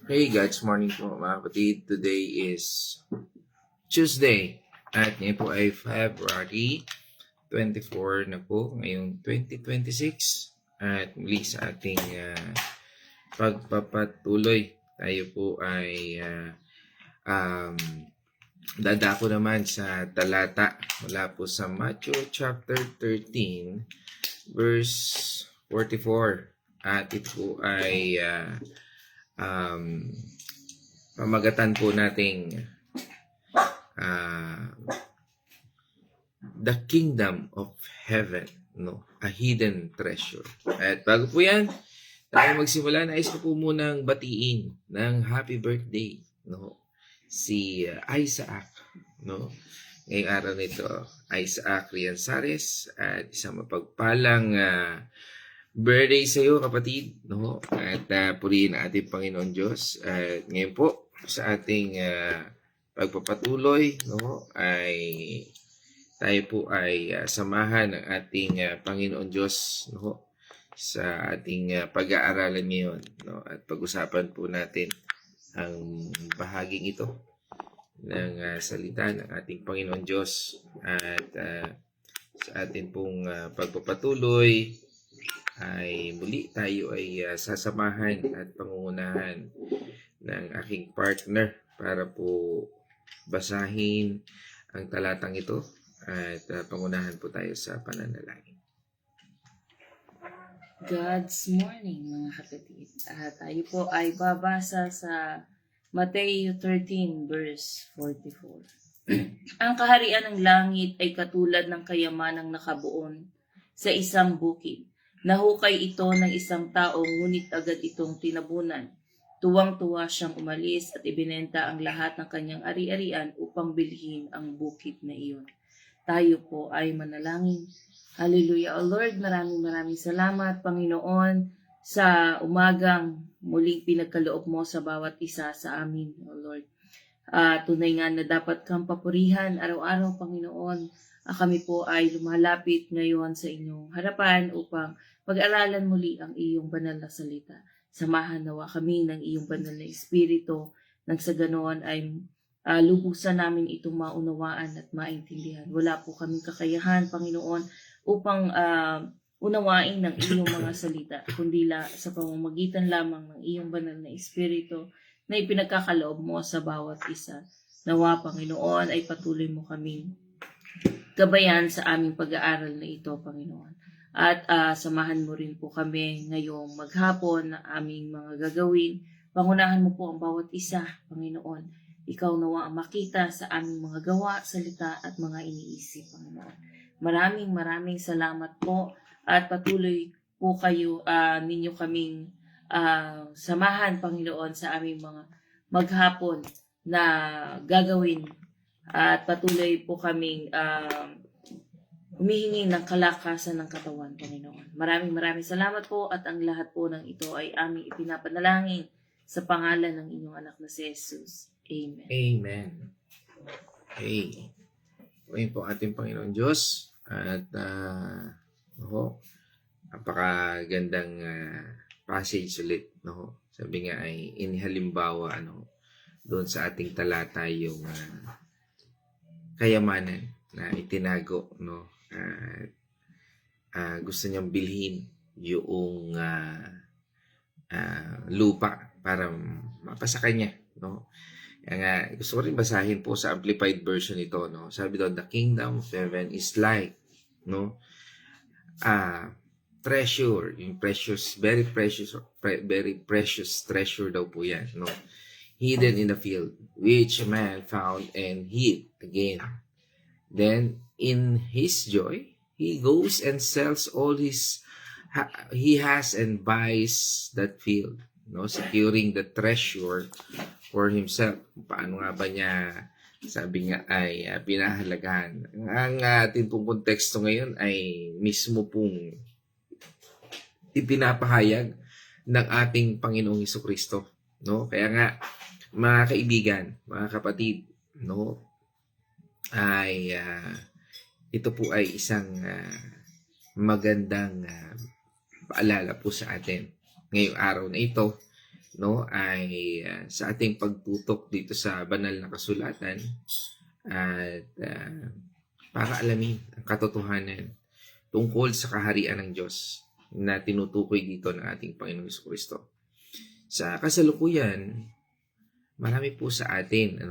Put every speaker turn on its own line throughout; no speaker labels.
Hey guys, morning po mga kapatid. Today is Tuesday at ngayon po ay February 24 na po, ngayong 2026 at muli sa ating pagpapatuloy. Tayo po ay dadako naman sa talata mula po sa Matthew chapter 13 verse 44 at ito po ay pamagatan po nating the kingdom of heaven, no? A hidden treasure. At bago po yan, tayo magsimula, nais ko po munang batiin ng happy birthday, no? Si Isaac, no? Ngayong araw nito, Isaac Rianzares, at isang mapagpalang birthday sa iyo, kapatid, no? At purihin ang ating Panginoon Diyos. At ngayon po, sa ating pagpapatuloy, no, ay tayo po ay samahan ng ating Panginoon Diyos, no, sa ating pag-aaralan ngayon, no? At pag-usapan po natin ang bahaging ito ng salita ng ating Panginoon Diyos. At sa ating pong pagpapatuloy, ay muli tayo ay sasamahan at pangungunahan ng aking partner para po basahin ang talatang ito at pangunahan po tayo sa pananalangin.
God's morning mga kapatid. Tayo po ay babasa sa Matthew 13 verse 44. Ang kaharian ng langit ay katulad ng kayamanang nakabuon sa isang bukid. Nahukay ito ng isang tao, ngunit agad itong tinabunan. Tuwang-tuwa siyang umalis at ibinenta ang lahat ng kanyang ari-arian upang bilhin ang bukid na iyon. Tayo po ay manalangin. Hallelujah. O Lord, maraming salamat, Panginoon, sa umagang muling pinagkaloob mo sa bawat isa sa amin, O Lord. Tunay nga na dapat kang papurihan araw-araw, Panginoon. Kami po ay lumalapit ngayon sa inyong harapan upang pag-aralan muli ang iyong banal na salita. Samahan nawa kami ng iyong banal na Espiritu nang sa ganoon ay lubusan namin itong maunawaan at maintindihan. Wala po kaming kakayahan, Panginoon, upang unawain ng iyong mga salita, kundi sa pamamagitan lamang ng iyong banal na Espiritu na ipinagkakaloob mo sa bawat isa. Nawa, Panginoon, ay patuloy mo kaming gabayan sa aming pag-aaral na ito, Panginoon. At samahan mo rin po kami ngayong maghapon na aming mga gagawin. Pangunahan mo po ang bawat isa, Panginoon. Ikaw nawa ang makita sa aming mga gawa, salita at mga iniisip, Panginoon. Maraming salamat po at patuloy po kayo ninyo kaming samahan, Panginoon, sa aming mga maghapon na gagawin. At patuloy po kaming humihingi ng kalakasan ng katawan, Panginoon. Maraming salamat po at ang lahat po ng ito ay aming ipinapanalangin sa pangalan ng inyong anak na si Jesus. Amen.
Amen. Okay. Ngayon po ating Panginoon Diyos at napakagandang passage ulit, no? Sabi nga ay inihalimbawa doon sa ating talata yung kayamanan na itinago, no? Gusto niyang bilhin yung lupa para mapasa kanya, no? Kaya nga, gusto ko rin basahin po sa amplified version ito, no? Sabi doon, the kingdom of heaven is like, no? Treasure, yung precious, very precious treasure daw po yan, no? Hidden in the field, which man found and hid again. Then, in his joy, he goes and sells all he has and buys that field, no? Securing the treasure for himself. Paano nga ba niya, sabi nga ay pinahalagahan? Ang ating pong konteksto ngayon ay mismo pong ipinapahayag ng ating Panginoong Hesukristo, no? Kaya nga, mga kaibigan, mga kapatid, no, ay ito po ay isang magandang paalala po sa atin. Ngayong araw na ito, no, ay sa ating pagtutok dito sa banal na kasulatan at para alamin ang katotohanan tungkol sa kaharian ng Diyos na tinutukoy dito ng ating Panginoong Jesucristo. Sa kasalukuyan, marami po sa atin,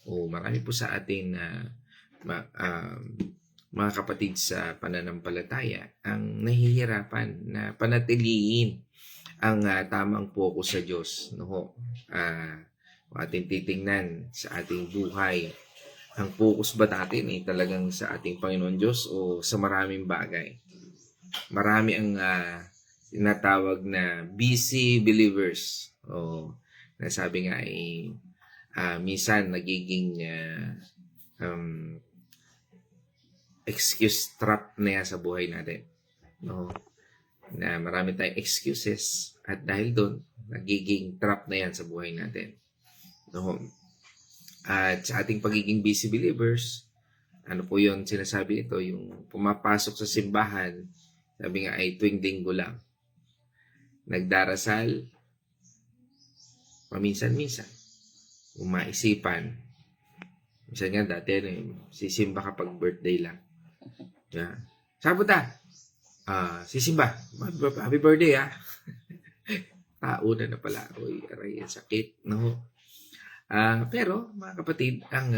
marami po sa atin na mga kapatid sa pananampalataya ang nahihirapan na panatiliin ang tamang focus sa Diyos. Ating titingnan sa ating buhay. Ang focus ba natin ay talagang sa ating Panginoon Diyos o sa maraming bagay? Marami ang tinatawag na busy believers. Nasabi nga ay minsan nagiging excuse trap na yan sa buhay natin. Na marami tayong excuses at dahil doon, nagiging trap na yan sa buhay natin. At sa ating pagiging busy believers, ano po yun sinasabi ito, yung pumapasok sa simbahan, sabi nga ay tuwing linggo lang. Nagdarasal, paminsan-minsan, umaisipan. Minsan nga dati, sisimba kapag birthday lang. Yeah. Sabota, sisimba, happy birthday Tao na pala. Uy, aray, sakit, no? Pero, mga kapatid, ang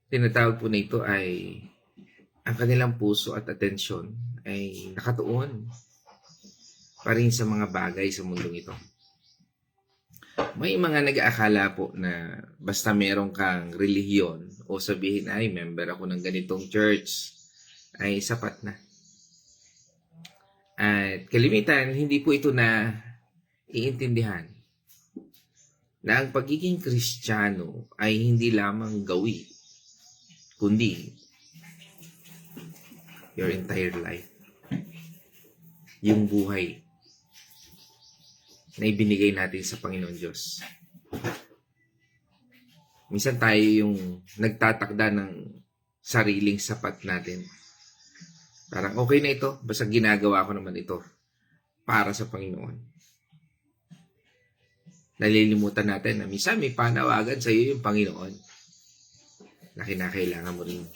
tinatawag po na ito ay ang kanilang puso at atensyon ay nakatuon pa rin sa mga bagay sa mundong ito. May mga nag-aakala po na basta meron kang relihiyon o sabihin ay member ako ng ganitong church ay sapat na. At kalimitan, hindi po ito na iintindihan na ang pagiging Kristiyano ay hindi lamang gawi, kundi your entire life. Yung buhay na ibinigay natin sa Panginoon Diyos. Minsan tayo yung nagtatakda ng sariling sapat natin. Parang okay na ito, basta ginagawa ko naman ito para sa Panginoon. Nalilimutan natin na minsan may panawagan sa iyo yung Panginoon na kinakailangan mo rin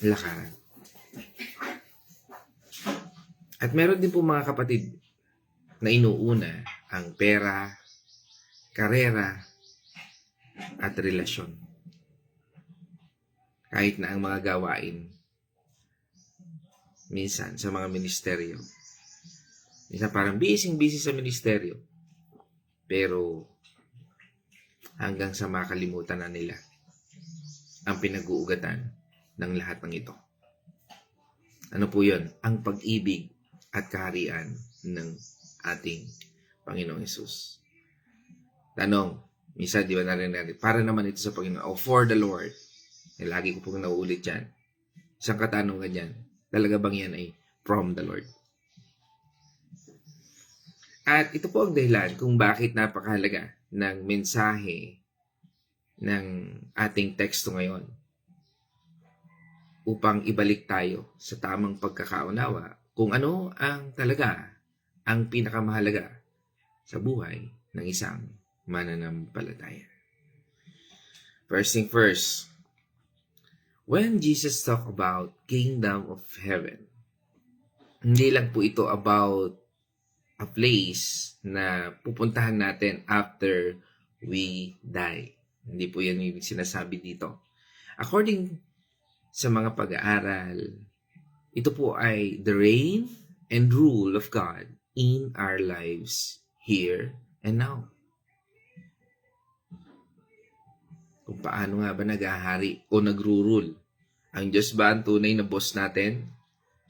lakaran. At meron din po mga kapatid na inuuna ang pera, karera, at relasyon. Kahit na ang mga gawain, minsan sa mga ministeryo. Minsan parang busy sa ministeryo. Pero hanggang sa makalimutan na nila ang pinag-uugatan ng lahat ng ito. Ano po yun? Ang pag-ibig at kaharian ng ating Panginoong Hesus. Tanong, minsan di ba narinig, para naman ito sa Panginoon, for the Lord. Lagi ko pong nauulit yan. Isang katanungan yan, talaga bang yan ay from the Lord? At ito po ang dahilan kung bakit napakahalaga ng mensahe ng ating teksto ngayon upang ibalik tayo sa tamang pagkakaunawa kung ano ang talaga ang pinakamahalaga sa buhay ng isang mananampalataya. First thing first, when Jesus talked about kingdom of heaven, hindi lang po ito about a place na pupuntahan natin after we die. Hindi po yan yung sinasabi dito. According sa mga pag-aaral, ito po ay the reign and rule of God in our lives here and now. Kung paano nga ba naghahari o nagro-rule? Ang Diyos ba ang tunay na boss natin?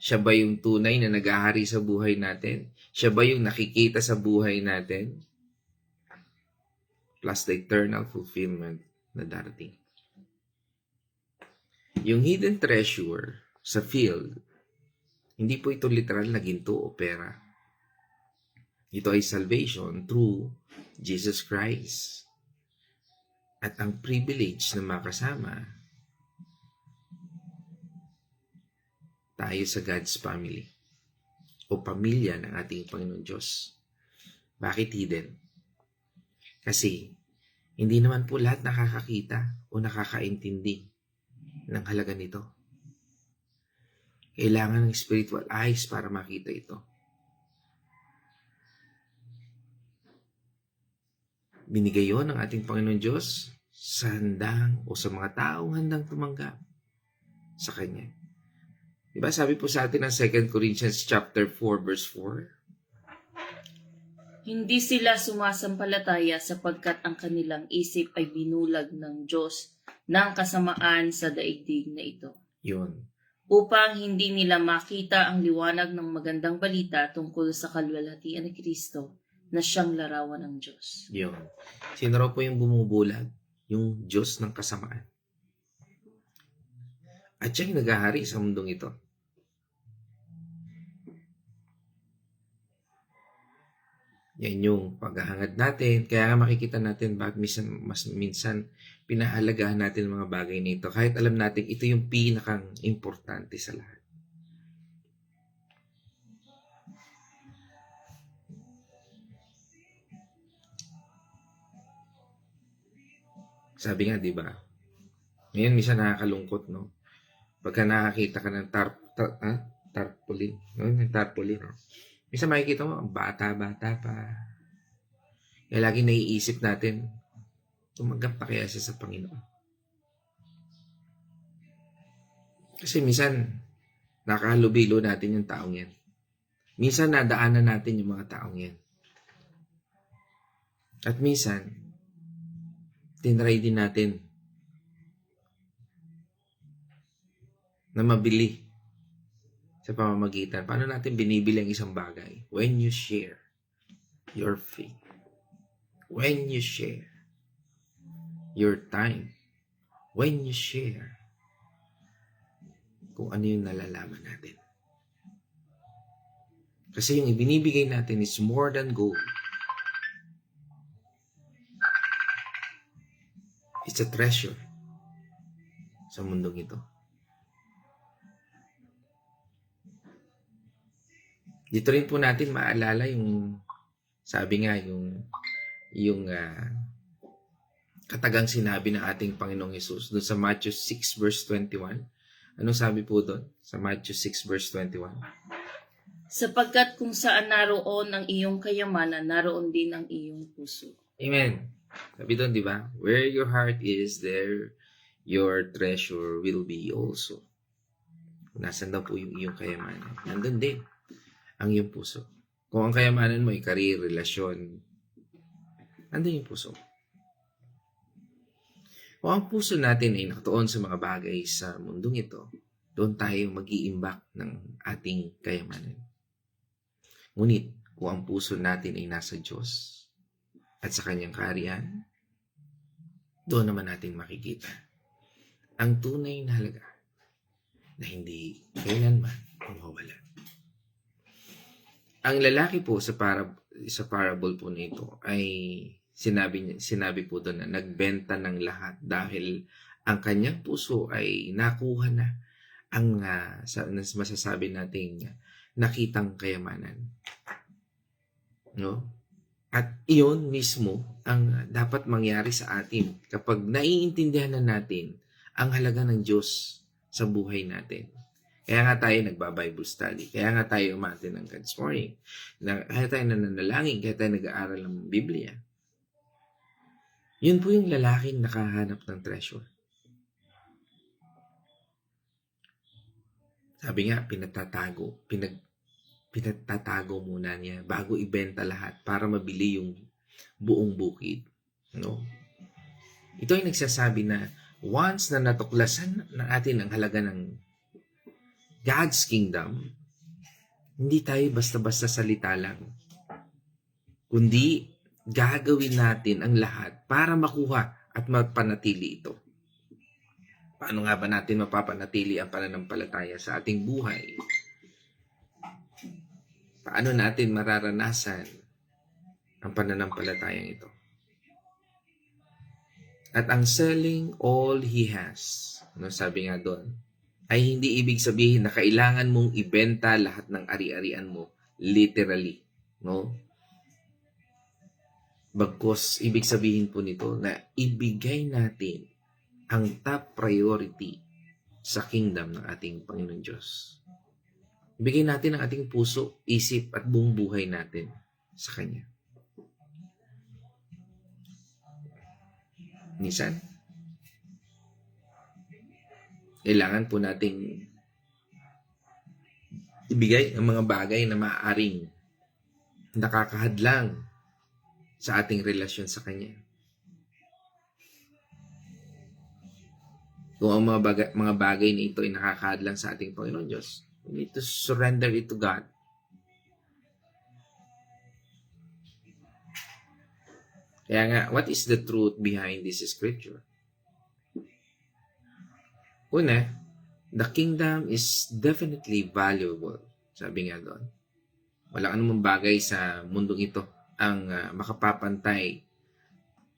Siya ba yung tunay na naghahari sa buhay natin? Siya ba yung nakikita sa buhay natin? Plus the eternal fulfillment na darating. Yung hidden treasure sa field, hindi po ito literal na ginto o pera. Ito ay salvation through Jesus Christ. At ang privilege na makasama tayo sa God's family o pamilya ng ating Panginoon Diyos. Bakit hidden? Kasi hindi naman po lahat nakakakita o nakakaintindi ng halaga nito. Kailangan ng spiritual eyes para makita ito. Binigay yon ng ating Panginoon Diyos sa handang o sa mga taong handang tumanggap sa Kanya. Diba sabi po sa atin ng 2 Corinthians chapter 4 verse 4,
Hindi sila sumasampalataya sapagkat ang kanilang isip ay binulag ng Diyos ng kasamaan sa daigdig na ito.
yun.
Upang hindi nila makita ang liwanag ng magandang balita tungkol sa kalwalhatian ni Kristo na siyang larawan ng Diyos.
Yun. Sino raw po yung bumubulag? Yung Diyos ng kasamaan. At siya yung naghahari sa mundong ito. Yan yung paghahangad natin. Kaya nga makikita natin bakit minsan pinahalagahan natin ang mga bagay nito. Kahit alam natin ito yung pinakang importante sa lahat. Sabi nga, di ba? Ngayon, minsan nakakalungkot, no? Pagka nakakita ka ng tarpaulin. No? Yung tarpaulin, no? Minsan makikita mo, bata-bata pa. Kaya lagi naiisip natin, tumanggap pa kaya siya sa Panginoon. Kasi minsan, nakahalubilo natin yung taong yan. Minsan, nadaanan natin yung mga taong yan. At minsan, tinry din natin na mabili sa pamamagitan. Paano natin binibili ang isang bagay? When you share your faith. When you share your time. When you share kung ano yung nalalaman natin. Kasi yung ibinibigay natin is more than gold. It's a treasure sa mundong ito. Dito rin po natin maalala yung, sabi nga, yung katagang sinabi ng ating Panginoong Hesus doon sa Matthew 6 verse 21. Anong sabi po doon sa Matthew 6 verse 21?
Sapagkat kung saan naroon ang iyong kayamanan, naroon din ang iyong puso.
Amen. Sabi doon, di ba? Where your heart is, there your treasure will be also. Kung nasan daw po yung iyong kayamanan, nandun din ang iyong puso. Kung ang kayamanan mo ay career, relasyon, nandun yung puso. Kung ang puso natin ay nakatuon sa mga bagay sa mundong ito, doon tayo mag-iimbak ng ating kayamanan. Ngunit, kung ang puso natin ay nasa Diyos, at sa kanyang kaharian, doon naman natin makikita ang tunay na halaga na hindi kailanman mawawala. Ang lalaki po sa parable po nito ay sinabi po doon na nagbenta ng lahat dahil ang kanyang puso ay nakuha na ang masasabi nating nakitang kayamanan. No? At iyon mismo ang dapat mangyari sa atin kapag naiintindihan na natin ang halaga ng Diyos sa buhay natin. Kaya nga tayo nagba-Bible study. Kaya nga tayo umatin ng God's Morning. Kaya tayo nananalangin. Kaya tayo nag-aaral ng Biblia. Yun po yung lalaking nakahanap ng treasure. Sabi nga, pinagtatago muna niya bago ibenta lahat para mabili yung buong bukid. No? Ito ay nagsasabi na once na natuklasan na atin ang halaga ng God's kingdom, hindi tayo basta-basta salita lang. Kundi gagawin natin ang lahat para makuha at mapanatili ito. Paano nga ba natin mapapanatili ang pananampalataya sa ating buhay? Paano natin mararanasan ang pananampalatayang ito? At ang selling all he has, sabi nga doon, ay hindi ibig sabihin na kailangan mong ibenta lahat ng ari-arian mo, literally, no? Bagkus, ibig sabihin po nito na ibigay natin ang top priority sa kingdom ng ating Panginoon Diyos. Ibigay natin ang ating puso, isip at buong buhay natin sa Kanya. Minsan, kailangan po nating ibigay ang mga bagay na maaaring nakakahadlang sa ating relasyon sa Kanya. Kung ang mga bagay na ito ay nakakahadlang sa ating Panginoon Diyos, we need to surrender it to God. Kaya nga, what is the truth behind this scripture? Una, the kingdom is definitely valuable. Sabi nga doon. Wala anumang bagay sa mundong ito ang makapapantay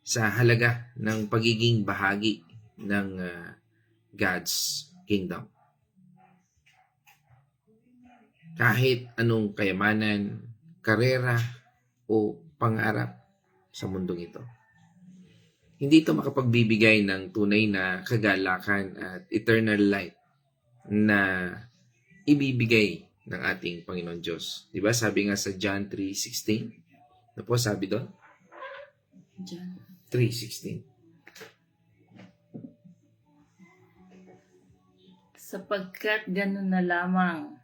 sa halaga ng pagiging bahagi ng God's kingdom. Kahit anong kayamanan, karera, o pangarap sa mundong ito. Hindi ito makapagbibigay ng tunay na kagalakan at eternal life na ibibigay ng ating Panginoon Diyos. Diba? Sabi nga sa John 3:16. Ano po sabi doon?
John
3:16.
Sapagkat ganun na lamang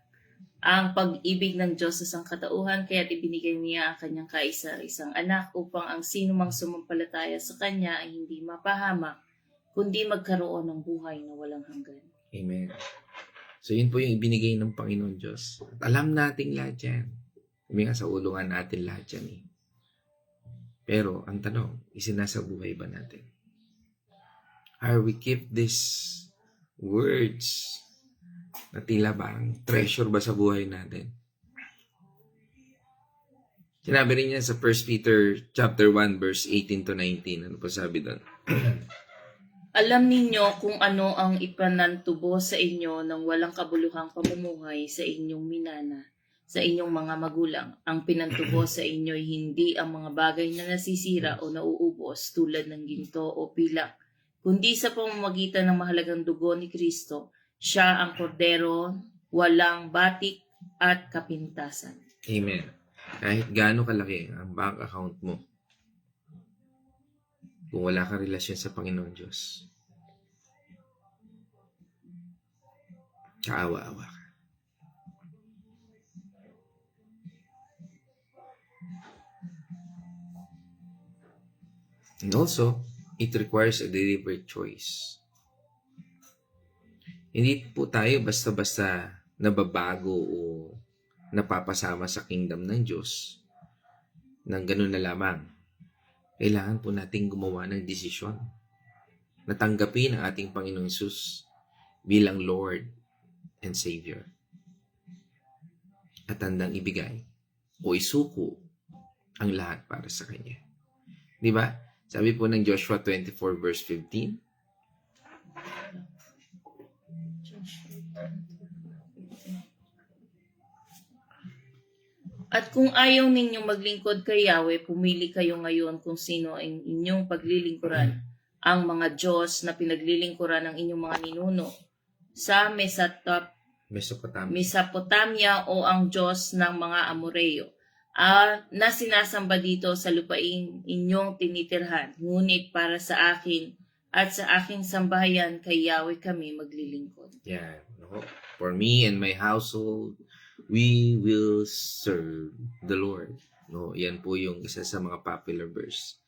ang pag-ibig ng Diyos sa sangkatauhan, kaya't ibinigay niya ang kanyang kaisa-isang anak upang ang sino mang sumampalataya sa kanya ay hindi mapahamak, kundi magkaroon ng buhay na walang hanggan.
Amen. So yun po yung ibinigay ng Panginoon Diyos. At alam nating lahat yan. Sabi nga sa ulungan natin lahat yan eh. Pero ang tanong, isinasa buhay ba natin? Are we keep these words na tila bang treasure ba sa buhay natin? Sinabi rin niya sa 1 Peter chapter 1 verse 18 to 19. Ano po sabi doon?
Alam ninyo kung ano ang ipanantubo sa inyo ng walang kabuluhang pamumuhay sa inyong minana, sa inyong mga magulang. Ang pinantubo sa inyo ay hindi ang mga bagay na nasisira o nauubos tulad ng ginto o pilak, kundi sa pamamagitan ng mahalagang dugo ni Kristo. Siya ang kordero, walang batik at kapintasan.
Amen. Kahit gaano kalaki ang bank account mo, kung wala kang relasyon sa Panginoon Diyos, kaawa-awa ka. And also, it requires a deliberate choice. Hindi po tayo basta-basta nababago o napapasama sa kingdom ng Diyos nang ganun na lamang. Kailangan po nating gumawa ng desisyon na tanggapin ang ating Panginoong Hesus bilang Lord and Savior. At handang ibigay o isuko ang lahat para sa Kanya. Di ba? Sabi po ng Joshua 24 verse 15,
At kung ayaw ninyong maglingkod kay Yahweh, pumili kayo ngayon kung sino ang inyong paglilingkuran. Ang mga Diyos na pinaglilingkuran ng inyong mga ninuno sa Mesopotamia o ang Diyos ng mga Amoreo na sinasamba dito sa lupaing inyong tinitirhan. Ngunit para sa akin at sa aking sambahayan kay Yahweh kami maglilingkod.
Yeah, no? For me and my household, we will serve the Lord. No, yan po yung isa sa mga popular verse.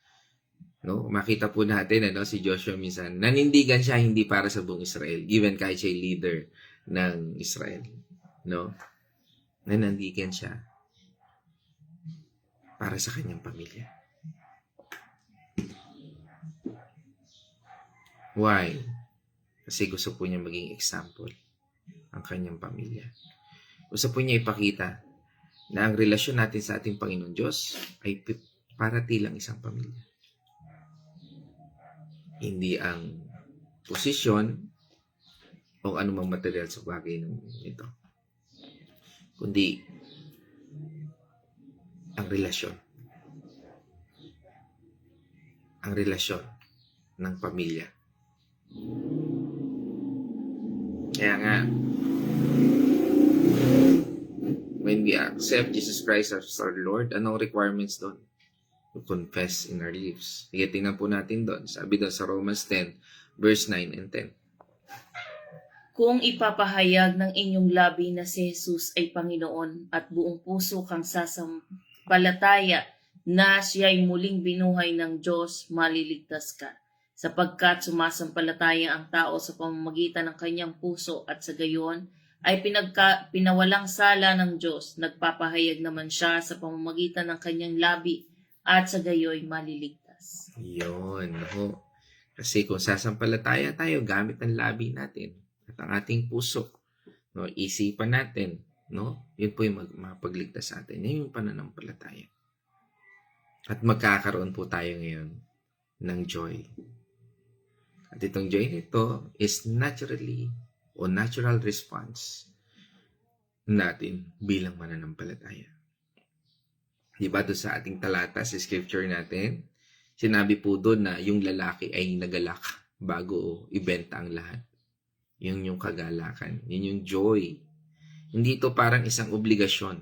No, makita po natin si Joshua minsan nanindigan siya hindi para sa buong Israel, given kahit siya leader ng Israel, no? Nanandigan siya para sa kanyang pamilya. Why? Kasi gusto po niya maging example ang kanyang pamilya. Gusto po niya ipakita na ang relasyon natin sa ating Panginoon Diyos ay para tilang isang pamilya. Hindi ang posisyon o anumang material sa bagay ng ito. Kundi ang relasyon. Ang relasyon ng pamilya. Kaya nga, when we accept Jesus Christ as our Lord, anong requirements doon? To confess in our lips. Sige, tingnan po natin doon. Sabi doon sa Romans 10, verse 9 and 10.
Kung ipapahayag ng inyong labi na si Jesus ay Panginoon at buong puso kang sasampalataya na siya'y muling binuhay ng Diyos, maliligtas ka. Sapagkat sumasampalataya ang tao sa pamamagitan ng kanyang puso at sa gayon ay pinawalang sala ng Diyos. Nagpapahayag naman siya sa pamamagitan ng kanyang labi at sa gayoy maliligtas.
Yun. No? Kasi kung sasampalataya tayo, gamit ang labi natin at ang ating puso, no, isipan natin, no, yun po yung mapagligtas sa atin. Yan yung pananampalataya. At magkakaroon po tayo ngayon ng joy. At itong joy nito is naturally o natural response natin bilang mananampalataya. Diba doon sa ating talata sa scripture natin, sinabi po doon na yung lalaki ay nagalak bago ibenta ang lahat. Yun yung kagalakan. Yun yung joy. Hindi ito parang isang obligasyon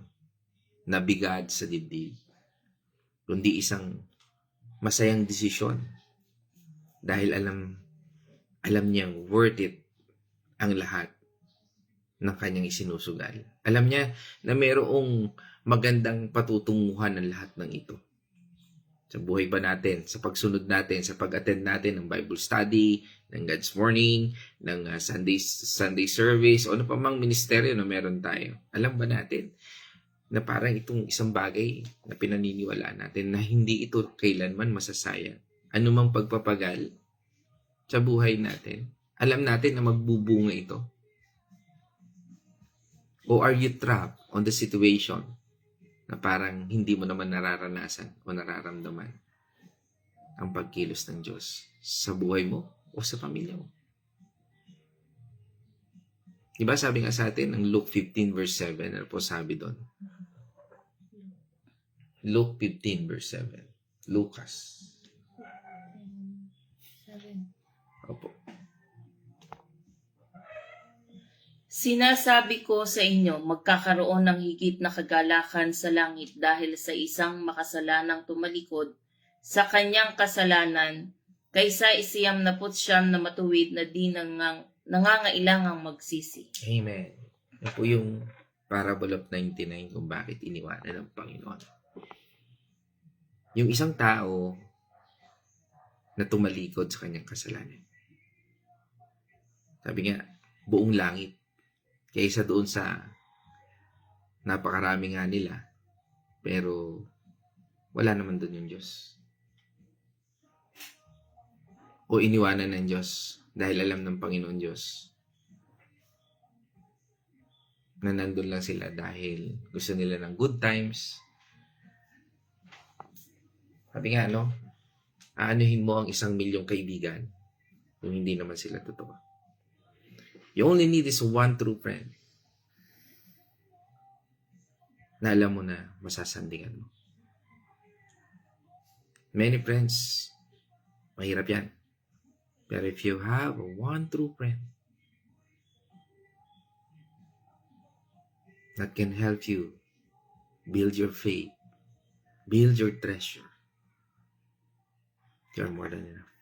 na bigad sa dibdib. Kundi isang masayang desisyon. Dahil alam niyang worth it ang lahat ng kanyang isinusugal. Alam niya na mayroong magandang patutunguhan ng lahat ng ito. Sa buhay ba natin, sa pagsunod natin, sa pag-attend natin ng Bible study, ng God's Morning, ng Sunday service, o ano pa mang ministeryo na meron tayo. Alam ba natin na parang itong isang bagay na pinaniniwalaan natin na hindi ito kailanman masasayang. Ano mang pagpapagal sa buhay natin, alam natin na magbubunga ito. O are you trapped on the situation na parang hindi mo naman nararanasan o nararamdaman ang pagkilos ng Diyos sa buhay mo o sa pamilya mo? Diba sabi nga sa atin ng Luke 15 verse 7, ano po sabi doon? Luke 15 verse 7. Lucas. Opo.
Sinasabi ko sa inyo, magkakaroon ng higit na kagalakan sa langit dahil sa isang makasalanang tumalikod sa kanyang kasalanan kaysa 99 na matuwid na di nangangailangang magsisi.
Amen. Yan po yung parable of 99 kung bakit iniwanan ng Panginoon. Yung isang tao na tumalikod sa kanyang kasalanan. Sabi nga, buong langit. Kaysa doon sa napakarami nga nila. Pero wala naman doon yung Diyos. O iniwanan ng Diyos dahil alam ng Panginoon Diyos na nandun lang sila dahil gusto nila ng good times. Sabi nga, no? Aanuhin mo ang 1,000,000 kaibigan kung hindi naman sila totoo. You only need is one true friend na alam mo na masasandingan mo. Many friends, mahirap yan. Pero if you have one true friend that can help you build your faith, build your treasure, you're more than enough.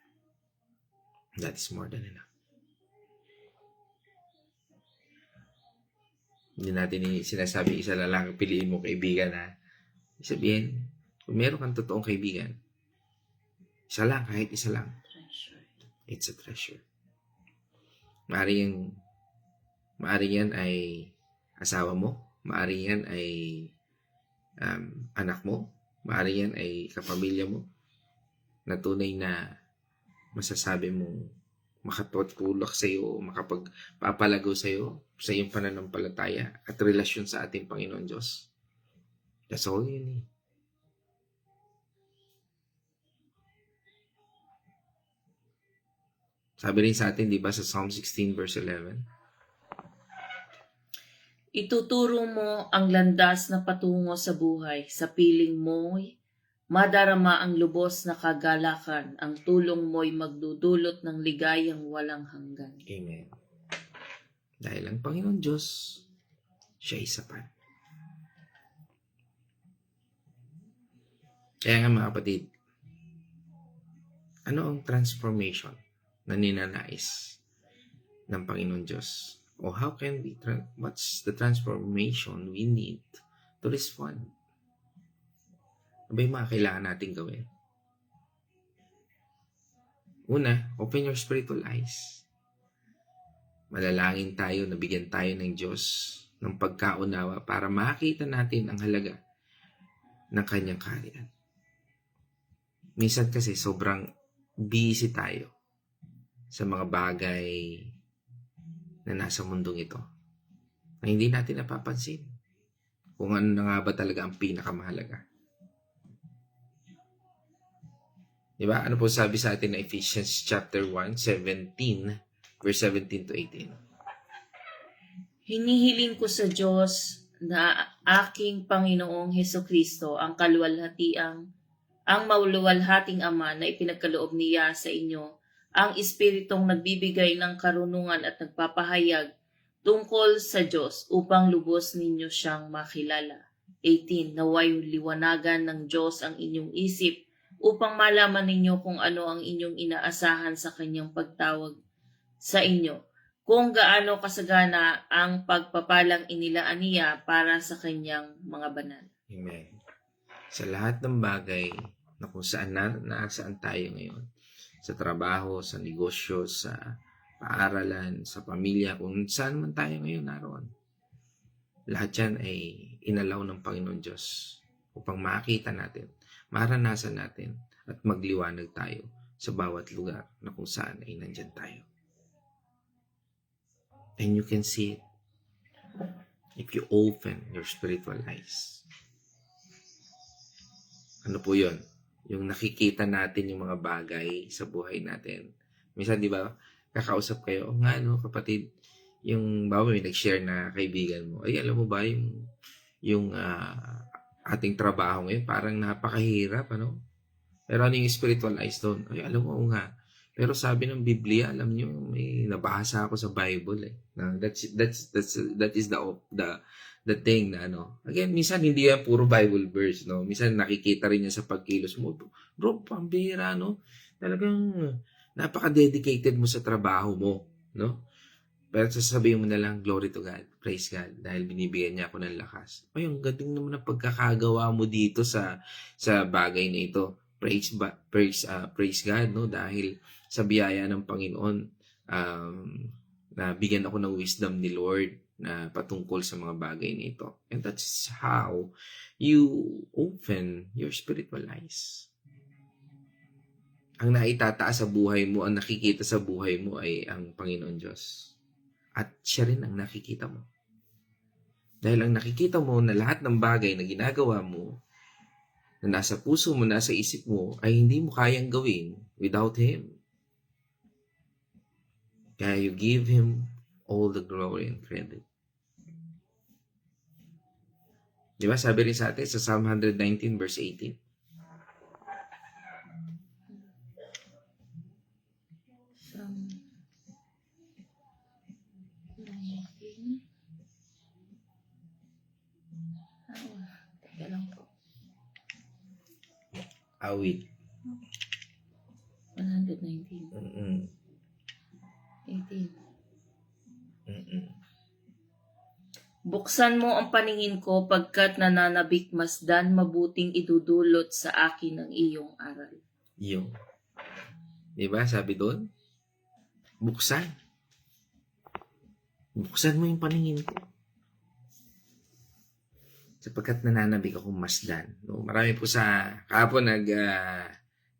That is more than enough. Hindi natin sinasabi isa na lang piliin mo kaibigan na sabihin, kung meron kang totoong kaibigan, isa lang, kahit isa lang.
Treasure.
It's a treasure. Maari yan ay asawa mo, maari yan ay anak mo, maari yan ay kapamilya mo, na tunay na masasabi mo makapagtulak sa iyo, makapagpapalago sa iyo, sa iyong pananampalataya at relasyon sa ating Panginoon Diyos. That's all you need. Sabi rin sa atin, di ba, sa Psalm 16 verse 11,
Ituturo mo ang landas na patungo sa buhay. Sa piling mo'y madarama ang lubos na kagalakan. Ang tulong mo'y magdudulot ng ligayang walang hanggan.
Amen. Dahil ang Panginoon Diyos, siya ay sapat. Kaya nga mga kapatid, ano ang transformation na ninanais ng Panginoon Diyos? O how can we, what's the transformation we need to respond? Ano ba yung mga kailangan natin gawin? Una, open your spiritual eyes. Manalangin tayo, nabigyan tayo ng Diyos ng pagkaunawa para makita natin ang halaga ng kanyang kaharian. Minsan kasi sobrang busy tayo sa mga bagay na nasa mundong ito na hindi natin napapansin kung ano na nga ba talaga ang pinakamahalaga. Diba? Ano po sabi sa atin na Ephesians chapter 1, 17, verse 17 to 18?
Hinihiling ko sa Diyos na aking Panginoong Hesukristo ang ang mauluwalhating Ama na ipinagkaloob niya sa inyo ang Espiritong nagbibigay ng karunungan at nagpapahayag tungkol sa Diyos upang lubos ninyo siyang makilala. 18. Naway liwanagan ng Diyos ang inyong isip upang malaman ninyo kung ano ang inyong inaasahan sa kanyang pagtawag sa inyo, kung gaano kasagana ang pagpapalang inilaan niya para sa kanyang mga banal.
Amen. Sa lahat ng bagay na kung saan nasaan tayo ngayon, sa trabaho, sa negosyo, sa paaralan, sa pamilya, kung saan man tayo ngayon naroon, lahat yan ay inalaw ng Panginoon Diyos upang makita natin, maranasan natin, at magliwanag tayo sa bawat lugar na kung saan ay nandyan tayo. And you can see it if you open your spiritual eyes. Ano po yun? Yung nakikita natin yung mga bagay sa buhay natin. Minsan, di ba, kakausap kayo, o nga, no, kapatid, yung, bawa may nag-share na kaibigan mo, ay, alam mo ba, yung ating trabaho ngayon, parang napakahirap, ano? Pero ano yung spiritual eyes doon? Ay, alam mo, nga. Pero sabi ng Biblia, alam nyo, may nabasa ako sa Bible, eh. Na that is the thing na ano. Again, minsan hindi yan puro Bible verse, no? Minsan nakikita rin yan sa pagkilos mo. Bro, pambira, no? Talagang napaka-dedicated mo sa trabaho mo, no? Pero sasabihin mo na lang, glory to God, praise God, dahil binibigyan niya ako ng lakas. Ay, ang galing naman ng pagkakagawa mo dito sa bagay na ito. Praise God, no? Dahil sa biyaya ng Panginoon, na bigyan ako ng wisdom ni Lord na patungkol sa mga bagay na ito. And that's how you open your spiritual eyes. Ang naitataas sa buhay mo, ang nakikita sa buhay mo ay ang Panginoon Diyos. At siya rin ang nakikita mo. Dahil ang nakikita mo na lahat ng bagay na ginagawa mo, na nasa puso mo, nasa isip mo, ay hindi mo kayang gawin without Him. Kaya you give Him all the glory and credit. Di ba? Sabi rin sa atin sa Psalm 119 verse 18.
Psalm 19. Teka lang po.
Awit.
119. 18. Buksan mo ang paningin ko pagkat nananabik masdan mabuting idudulot sa akin ang iyong aral.
Yung. Diba? Sabi doon? Buksan. Buksan mo yung paningin ko. Sapagkat nananabik akong masdan. No? Marami po sa, kahapon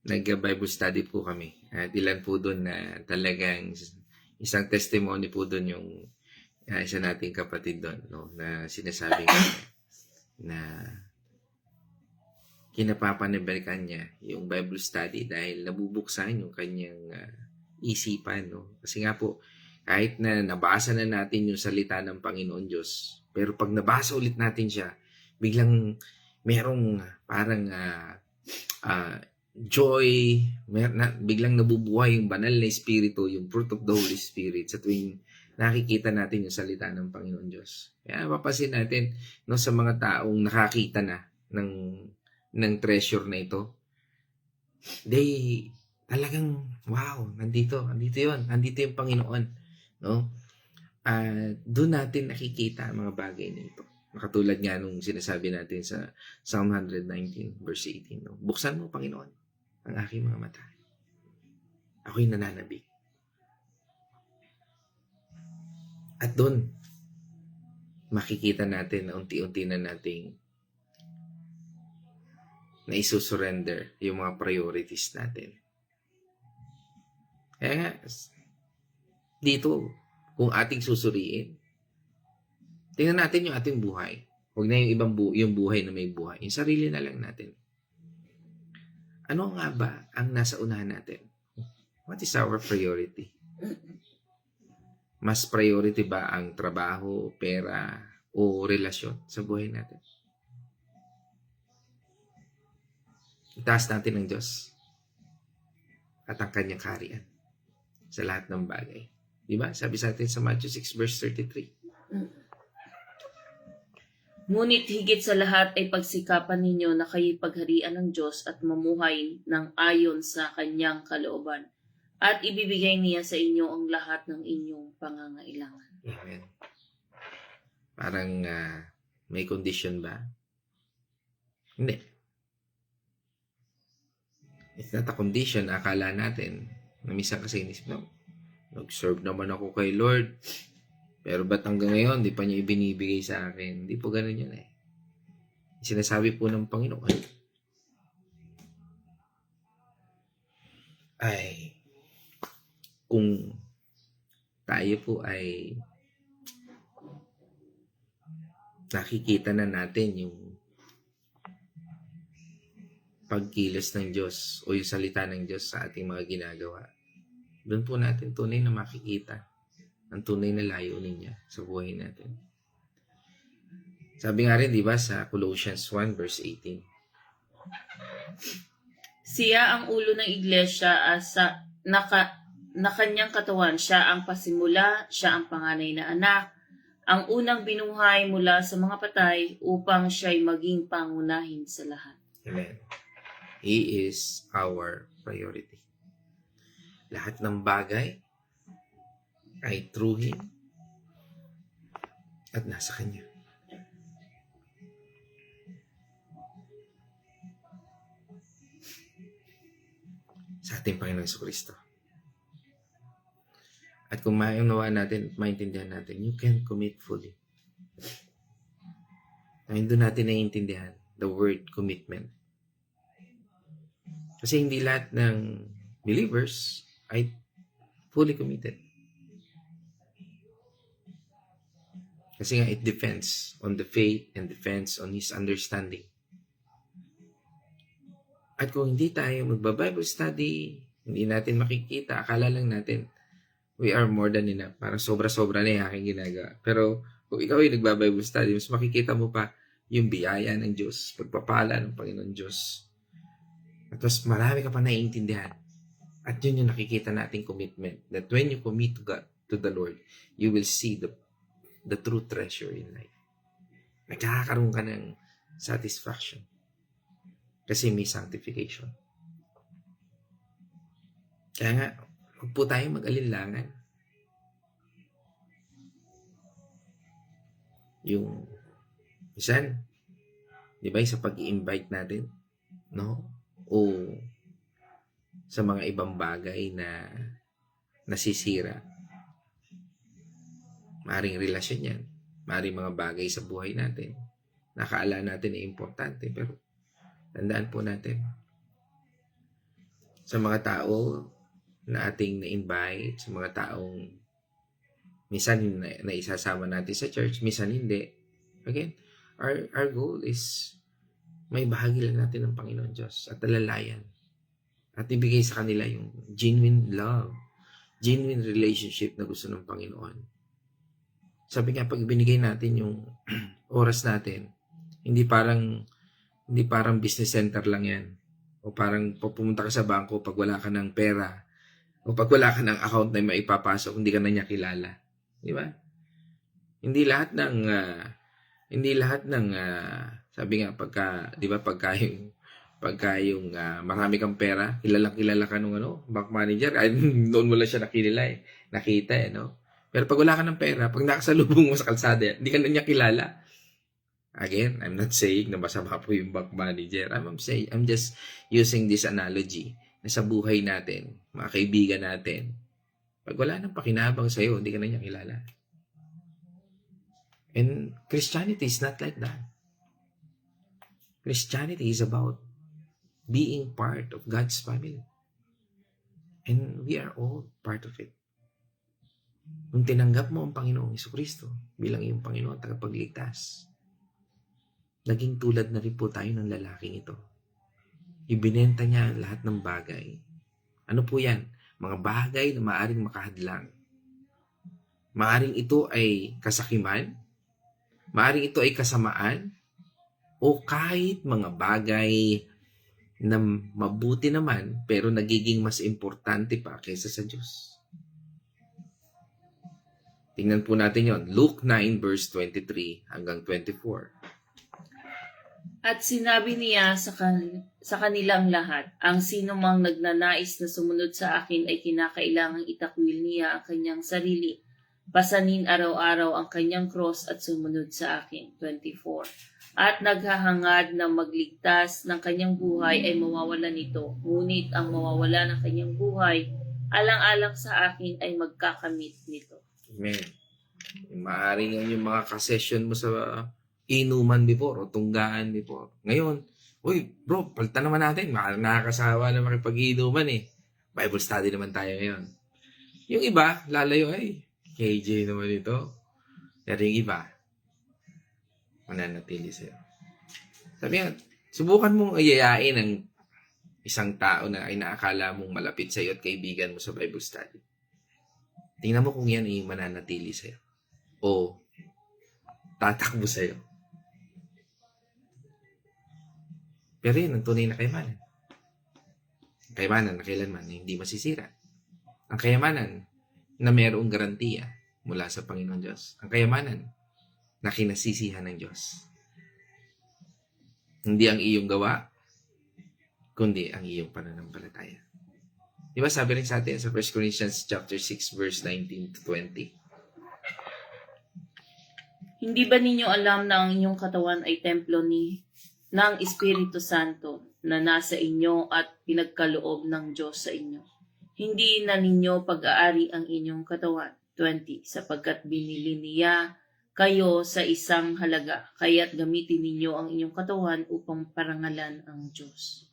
nag-Bible study po kami. At ilan po doon na talagang isang testimony po doon yung isa nating kapatid doon, no, na sinasabi na kinapapanibakan niya yung Bible study dahil nabubuksan yung kanyang isipan, no. Kasi nga po, Kahit na nabasa na natin yung salita ng Panginoon Diyos, pero pag nabasa ulit natin siya, biglang merong parang joy, biglang nabubuhay yung banal na espiritu, yung fruit of the Holy Spirit sa tuwing nakikita natin yung salita ng Panginoon Diyos. Kaya mapapansin natin no, sa mga taong nakakita na ng treasure na ito, they talagang wow, nandito yun, nandito yung Panginoon, no? Doon natin nakikita ang mga bagay na ito. Katulad nga nung sinasabi natin sa Psalm 119 verse 18, no? Buksan mo, Panginoon, ang aking mga mata. Ako'y nananabik. At doon, makikita natin na unti-unti na nating na isusurrender yung mga priorities natin. Kaya nga, dito, kung ating susuriin, tingnan natin yung ating buhay. Huwag na yung ibang yung buhay na may buhay. Yung sarili na lang natin. Ano nga ba ang nasa unahan natin? What is our priority? Mas priority ba ang trabaho, pera, o relasyon sa buhay natin? Itaas natin ng Diyos at ang kanyang kaharian sa lahat ng bagay. Diba? Sabi sa atin sa Matthew 6 verse 33.
Ngunit higit sa lahat ay pagsikapan ninyo na kayo'y pagharian ng Diyos at mamuhay ng ayon sa kanyang kalooban. At ibibigay niya sa inyo ang lahat ng inyong pangangailangan.
Amen. Parang may condition ba? Hindi. It's not a condition. Akala natin na minsan kasi inisip na, nag-serve naman ako kay Lord. Pero ba't hanggang ngayon, di pa niya ibinibigay sa akin? Hindi po ganun yun eh. Sinasabi po ng Panginoon, ay, kung tayo po ay nakikita na natin yung pagkilos ng Diyos o yung salita ng Diyos sa ating mga ginagawa, doon po natin tunay na makikita ang tunay na layunin niya sa buhay natin. Sabi nga rin, di ba, sa Colossians 1 verse 18.
Siya ang ulo ng iglesia na kanyang katawan. Siya ang pasimula, siya ang panganay na anak, ang unang binuhay mula sa mga patay upang siya'y maging pangunahin sa lahat.
Amen. He is our priority. Lahat ng bagay ay through Him at nasa Kanya. Sa ating Panginoong Jesucristo. At kung maunawa natin, maintindihan natin, you can commit fully. Ngayon doon natin naiintindihan the word commitment. Kasi hindi lahat ng believers ay fully committed. Kasi nga it depends on the faith and depends on his understanding. At kung hindi tayo magba-Bible study, hindi natin makikita, akala lang natin, we are more than enough. Parang sobra-sobra na yung aking ginagawa. Pero kung ikaw ay nagba-Bible study, mas makikita mo pa yung biyaya ng Diyos, pagpapala ng Panginoon Diyos. At mas marami ka pa naiintindihan. At yun yung nakikita nating commitment. That when you commit to God, to the Lord, you will see the true treasure in life. Nagkakaroon ka ng satisfaction. Kasi may sanctification. Kaya nga, huwag po tayong mag-alinlangan. Yung, isan, di ba, sa pag-i-invite natin, no? O sa mga ibang bagay na nasisira. Maring relasyon yan. Maring mga bagay sa buhay natin. Nakaala natin na importante, pero tandaan po natin. Sa mga tao na ating na-invite, sa mga taong minsan na isasama natin sa church, minsan hindi. Again, our goal is may bahagi lang natin ng Panginoon Diyos at alalayan. At ibigay sa kanila yung genuine love, genuine relationship na gusto ng Panginoon. Sabi nga, pag binigay natin yung oras natin, hindi parang business center lang yan. O parang pumunta ka sa bangko pag wala ka ng pera o pag wala ka ng account na maipapasok, hindi ka na niya kilala. Di ba? Hindi lahat ng sabi nga pagka yung marami kang pera, kilala ka nung bank manager, ay noon mo lang siya nakita no. Pero pag wala ka ng pera, pag nakasalubong mo sa kalsada, hindi ka na niya kilala. Again, I'm not saying na masama po yung bank manager. I'm just using this analogy na sa buhay natin, mga kaibigan natin, pag wala nang pakinabang sa'yo, hindi ka na niya kilala. And Christianity is not like that. Christianity is about being part of God's family. And we are all part of it. Kung tinanggap mo ang Panginoong Jesucristo bilang iyong Panginoon at tagapagligtas, naging tulad na rin po tayo ng lalaking ito. Ibinenta niya ang lahat ng bagay. Ano po yan? Mga bagay na maaring makahadlang. Maaring ito ay kasakiman, maaring ito ay kasamaan, o kahit mga bagay na mabuti naman pero nagiging mas importante pa kaysa sa Diyos. Tingnan po natin yon. Luke 9 verse 23 hanggang 24.
At sinabi niya sa kanilang lahat, ang sino mang nagnanais na sumunod sa akin ay kinakailangang itakwil niya ang kanyang sarili, pasanin araw-araw ang kanyang cross at sumunod sa akin. 24. At naghahangad na magligtas ng kanyang buhay ay mawawala nito, ngunit ang mawawala ng kanyang buhay, alang-alang sa akin ay magkakamit nito.
Amen. Maaring yan yung mga kasession mo sa inuman before o tunggaan before. Ngayon, uy bro, palitan naman natin. Nakakasawa na makipag-inuman eh. Bible study naman tayo ngayon. Yung iba, lalayo, ay, KJ naman ito. Pero yung iba, mananatili sa'yo. Sabi nga, subukan mong ayayain ang isang tao na ay naakala mong malapit sa'yo at kaibigan mo sa Bible study. Tingnan mo kung yan ay mananatili sa'yo. O tatakbo sa'yo. Pero yun, ang tunay na kayamanan. Ang kayamanan na kailanman hindi masisira. Ang kayamanan na mayroong garantiya mula sa Panginoon Diyos. Ang kayamanan na kinasisihan ng Diyos. Hindi ang iyong gawa, kundi ang iyong pananampalataya. Di ba sabi rin sa atin sa 1 Corinthians chapter 6 verse 19 to 20?
Hindi ba ninyo alam na ang inyong katawan ay templo ng Espiritu Santo na nasa inyo at pinagkaloob ng Diyos sa inyo? Hindi na ninyo pag-aari ang inyong katawan. 20. Sapagkat binili niya kayo sa isang halaga, kaya't gamitin ninyo ang inyong katawan upang parangalan ang Diyos.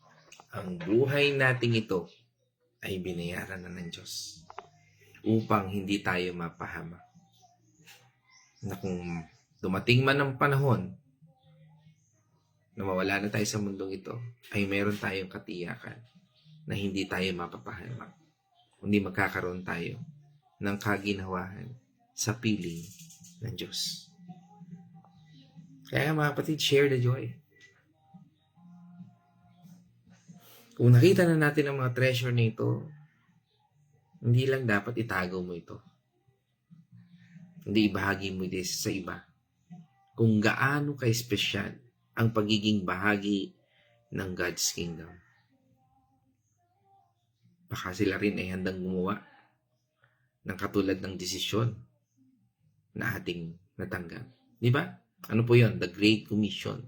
Ang buhay nating ito ay binayaran na ng Diyos upang hindi tayo mapahamak. Na kung dumating man ang panahon na mawala na tayo sa mundong ito, ay meron tayong katiyakan na hindi tayo mapapahamak. Kundi magkakaroon tayo ng kaginhawahan sa piling ng Diyos. Kaya mga kapatid, share the joy. Kung nakita na natin ang mga treasure na ito, hindi lang dapat itago mo ito. Hindi ibahagi mo ito sa iba. Kung gaano ka-espesyal ang pagiging bahagi ng God's Kingdom. Baka sila rin ay handang gumawa ng katulad ng desisyon na ating natanggap. Di ba? Ano po yun? The Great Commission.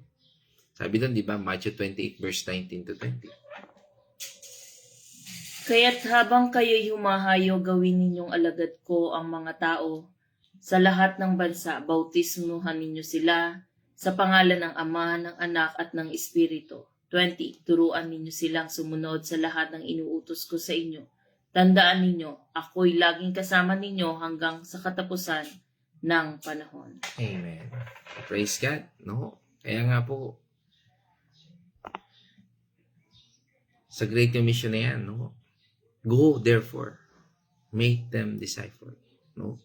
Sabi doon, di ba? Matthew 28 verse 19 to 20.
Kaya't habang kayo'y humahayo, gawin ninyong alagad ko ang mga tao sa lahat ng bansa. Bautismuhan ninyo sila sa pangalan ng Ama, ng Anak at ng Espiritu. 20. Turuan ninyo silang sumunod sa lahat ng inuutos ko sa inyo. Tandaan ninyo, ako'y laging kasama ninyo hanggang sa katapusan ng panahon.
Amen. Praise God. No? Kaya nga po, sa Great Commission na yan, no? Go, therefore, Make them disciple. No?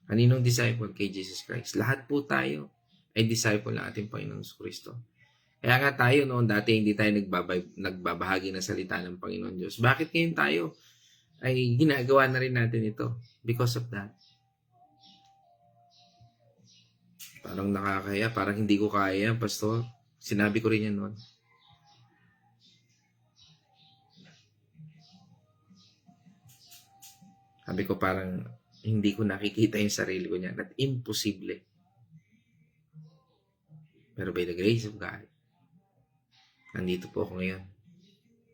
Kaninong disciple? Kay Jesus Christ. Lahat po tayo ay disciple ng ating Panginoong Kristo. Kaya nga tayo noon dati hindi tayo nagbabahagi ng salita ng Panginoon Diyos. Bakit ngayon tayo ay ginagawa na rin natin ito? Because of that. Parang nakakaya, parang hindi ko kaya, Pastor. Sinabi ko rin yan noon. Sabi ko parang hindi ko nakikita yung sarili ko niyan at imposible. Pero by the grace of God, nandito po ako ngayon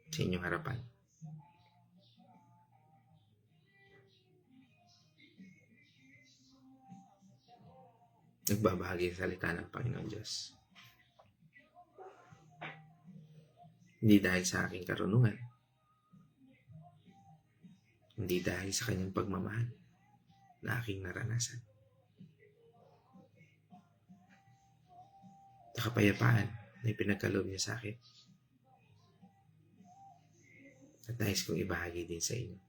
sa inyong harapan. Nagbabahagi sa salita ng Panginoon Diyos. Hindi dahil sa aking karunungan. Hindi dahil sa kanyang pagmamahal na aking naranasan. Sa kapayapaan na ipinagkaloob niya sa akin. At nais kong ibahagi din sa inyo.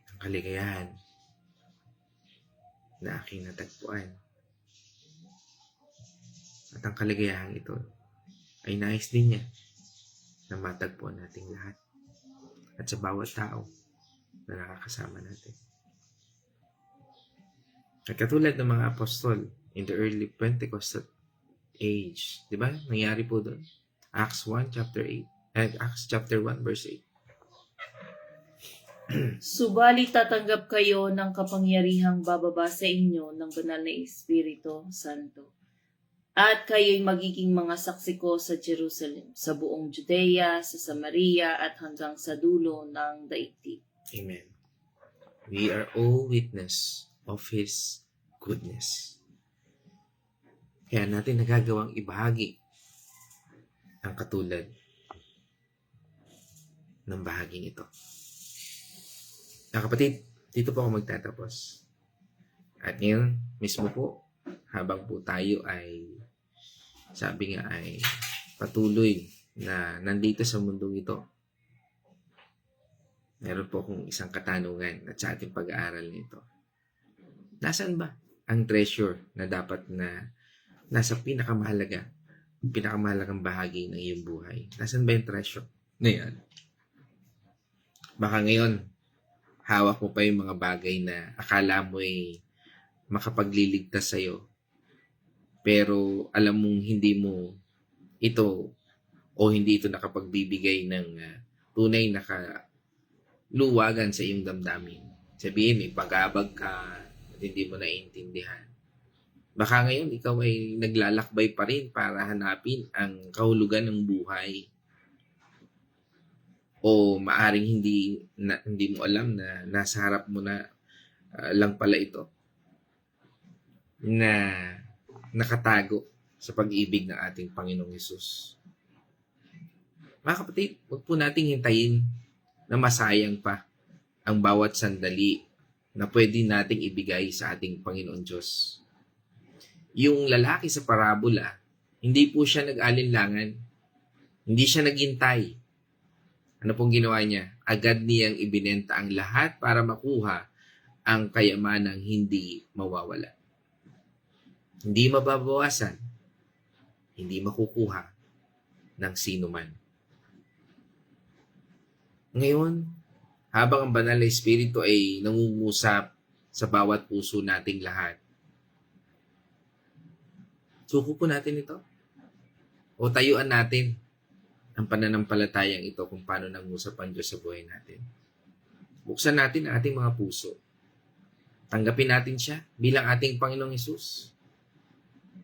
Ang kaligayahan na aking natagpuan. At ang kaligayahan ito ay nais din niya na matagpuan nating lahat at sa bawat tao na nakakasama natin. At katulad ng mga apostol in the early Pentecostal age, di ba? Nangyari po doon. Acts 1 chapter 8 Acts chapter 1 verse 8.
Subalit tatanggap kayo ng kapangyarihang bababa sa inyo ng banal na Espiritu Santo. At kayo'y magiging mga saksi ko sa Jerusalem, sa buong Judea, sa Samaria, at hanggang sa dulo ng daigdig.
Amen. We are all witness of His goodness. Kaya natin nagagawang ibahagi ang katulad ng bahaging ito. Kapatid, dito po ako magtatapos. At ngayon, mismo po, habang po tayo ay sabi nga ay patuloy na nandito sa mundong ito. Meron po akong isang katanungan at sa ating pag-aaral nito. Nasaan ba ang treasure na dapat na nasa pinakamahalagang bahagi ng iyong buhay? Nasaan ba yung treasure na yan? Baka ngayon, hawak mo pa yung mga bagay na akala mo ay makapagliligtas sa'yo. Pero alam mong hindi mo ito o hindi ito nakapagbibigay ng tunay na kaluwagan sa iyong damdamin. Sabihin, may pag-abag ka at hindi mo naiintindihan. Baka ngayon, ikaw ay naglalakbay pa rin para hanapin ang kahulugan ng buhay. O maaring hindi mo alam na nasa harap mo na lang pala ito. Na nakatago sa pag-ibig ng ating Panginoong Hesus. Mga kapatid, huwag po nating hintayin na masayang pa ang bawat sandali na pwede nating ibigay sa ating Panginoon Diyos. Yung lalaki sa parabola, hindi po siya nag-alinlangan. Hindi siya naghintay. Ano pong ginawa niya? Agad niyang ibinenta ang lahat para makuha ang kayamanang hindi mawawala. Hindi mababawasan, hindi makukuha ng sino man. Ngayon, habang ang banal na Espiritu ay nangungusap sa bawat puso nating lahat, suko po natin ito. O tayuan natin ang pananampalatayang ito kung paano nangusap ang Diyos sa buhay natin. Buksan natin ang ating mga puso. Tanggapin natin siya bilang ating Panginoong Hesus.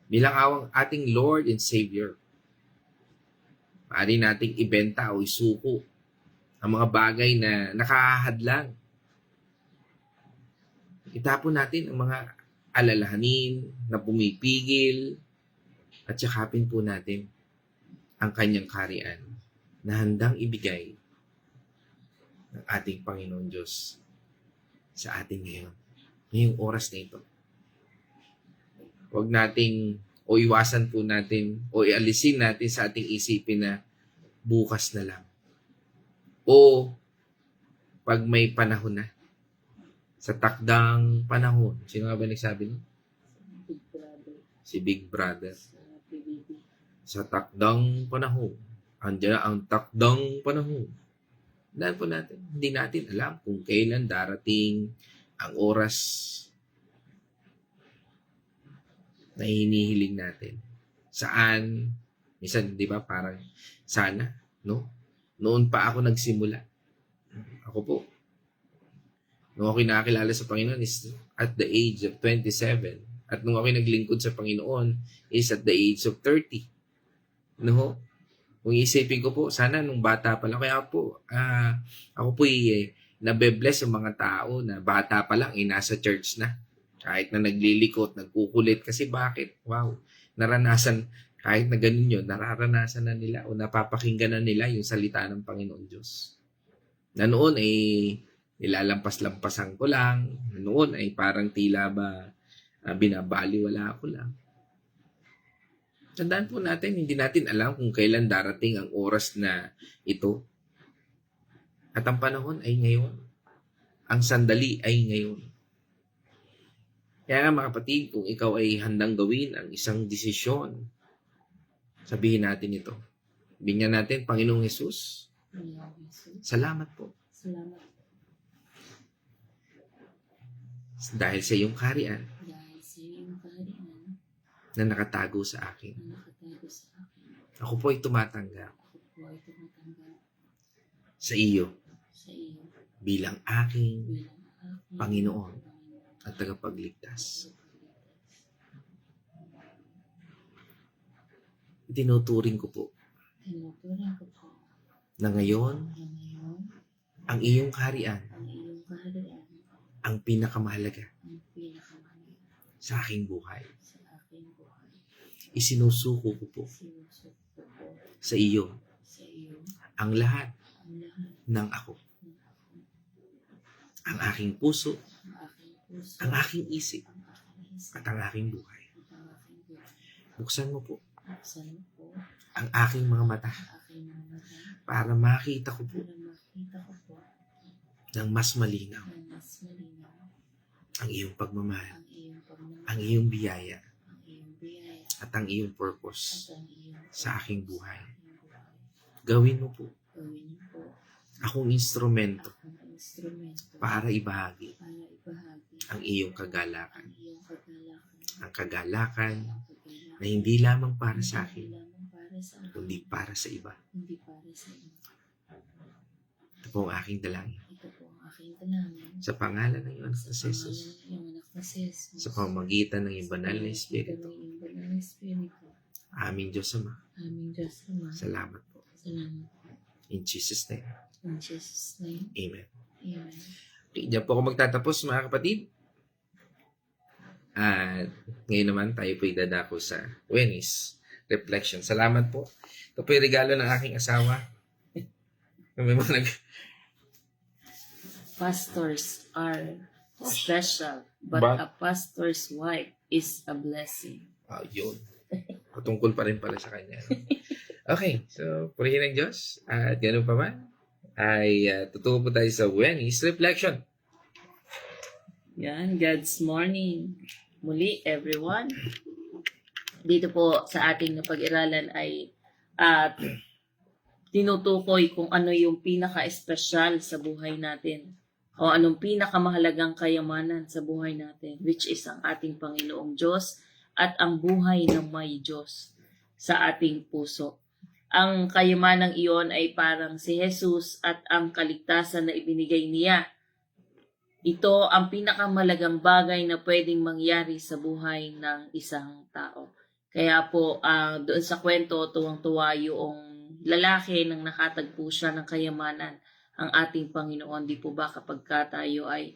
Bilang ating Lord and Savior. Maaari nating ibenta o isuko ang mga bagay na nakahadlang. Itapon natin ang mga alalahanin na pumipigil at yakapin po natin ang kanyang kaharian na handang ibigay ng ating Panginoon Diyos sa atin ngayon. Ngayong oras na ito. Huwag nating o iwasan po natin o ialisin natin sa ating isipin na bukas na lang. O pag may panahon na, sa takdang panahon. Sino nga ba nagsabi nun?
Big Brother
Si Big Brother.
sa PBB.
Sa takdang panahon. Andiyan na ang takdang panahon. Dahil po natin, hindi natin alam kung kailan darating ang oras na hinihiling natin. Saan, minsan, di ba, parang sana, no? Noon pa ako nagsimula. Ako po, nung ako'y nakakilala sa Panginoon is at the age of 27. At nung ako'y naglingkod sa Panginoon is at the age of 30. No? Kung isipin ko po, sana nung bata pa lang. Kaya po, ako po nabe-bless yung mga tao na bata pa lang, nasa church na. Kahit na naglilikot, nagkukulit. Kasi bakit? Wow. Naranasan, kahit na ganun yun, nararanasan na nila o napapakinggan na nila yung salita ng Panginoon Diyos. Na noon ay nilalampas-lampasan ko lang. Noon ay parang tila ba binabaliwala ko lang. Tandaan po natin, hindi natin alam kung kailan darating ang oras na ito. At ang panahon ay ngayon. Ang sandali ay ngayon. Kaya nga mga kapatid, kung ikaw ay handang gawin ang isang desisyon, sabihin natin ito. Binyan natin, Panginoong Jesus, salamat po.
Salamat
Dahil sa iyong kaharian
dahil sa iyong kaharian
na nakatago sa akin.
na nakatago sa akin.
Ako po ay tumatanggap
Ako po ay tumatanggap
sa iyo
sa iyo
bilang aking
bilang aking
Panginoon at tagapagligtas. Tinuturing ko po
Tinuturing ko po
na ngayon
na ngayon
ang iyong kaharian
ang iyong kaharian
ang pinakamahalaga
ang pinakamahalaga
sa aking buhay.
sa aking buhay.
Isinusuko ko po
Sinusuko ko po
sa iyo
sa iyo
ang lahat
ang lahat
ng ako.
ng ako,
Ang aking puso,
ang aking puso,
ang aking isip,
ang aking isip,
at ang aking buhay.
at ang aking buhay.
Buksan mo po
Buksan mo po
ang aking mga mata
ang aking mga mata
para makita ko po
para makita ko po
ng mas malinaw
ng mas malinaw
ang iyong pagmamahal,
ang iyong pagmamahal,
ang iyong biyaya,
ang iyong biyaya,
at ang iyong purpose
at ang iyong
sa aking buhay.
aking buhay.
Gawin mo po
Gawin niyo po
akong instrumento
ang instrumento
para ibahagi
para ibahagi
ang iyong kagalakan.
ang iyong kagalakan,
Ang kagalakan
ang
na hindi lamang para sa
hindi
akin,
lamang para sa akin,
kundi para sa iba.
hindi para sa iba.
Ito po ang aking dalangin.
Ito po ang aking dalangin
Sa pangalan ng iyong anak
sa
na si Jesus,
pangalan ng iyong anak na si Jesus,
sa pamamagitan ng iyong banal na Espiritu.
ng iyong banal na Espiritu.
Aming Diyos Ama.
Aming Diyos Ama,
Salamat po.
salamat po.
In Jesus' name.
In Jesus' name,
Amen.
Amen.
Okay, diyan po ako magtatapos mga kapatid. At ngayon naman tayo po idadako sa Wednesday's Reflection. Salamat po. Ito po yung regalo ng aking asawa. May mga
Pastors are special, but
But-
a pastor's wife is a blessing.
yun. Patungkol pa rin pala sa kanya. Okay, so purihin ng Diyos. At ganoon pa man, ay tutuwa po tayo sa Wednesday's Reflection.
Yan, God's morning. Muli, everyone. Dito po sa ating napag-iralan ay tinutukoy kung ano yung pinaka-espesyal sa buhay natin o anong pinakamahalagang kayamanan sa buhay natin, which is ang ating Panginoong Diyos at ang buhay ng may Diyos sa ating puso. Ang kayamanang iyon ay parang si Jesus at ang kaligtasan na ibinigay niya. Ito ang pinakamalagang bagay na pwedeng mangyari sa buhay ng isang tao. Kaya po, doon sa kwento, tuwang-tuwa yung lalaki nang nakatagpo siya ng kayamanan, ang ating Panginoon. Di po ba kapag tayo ay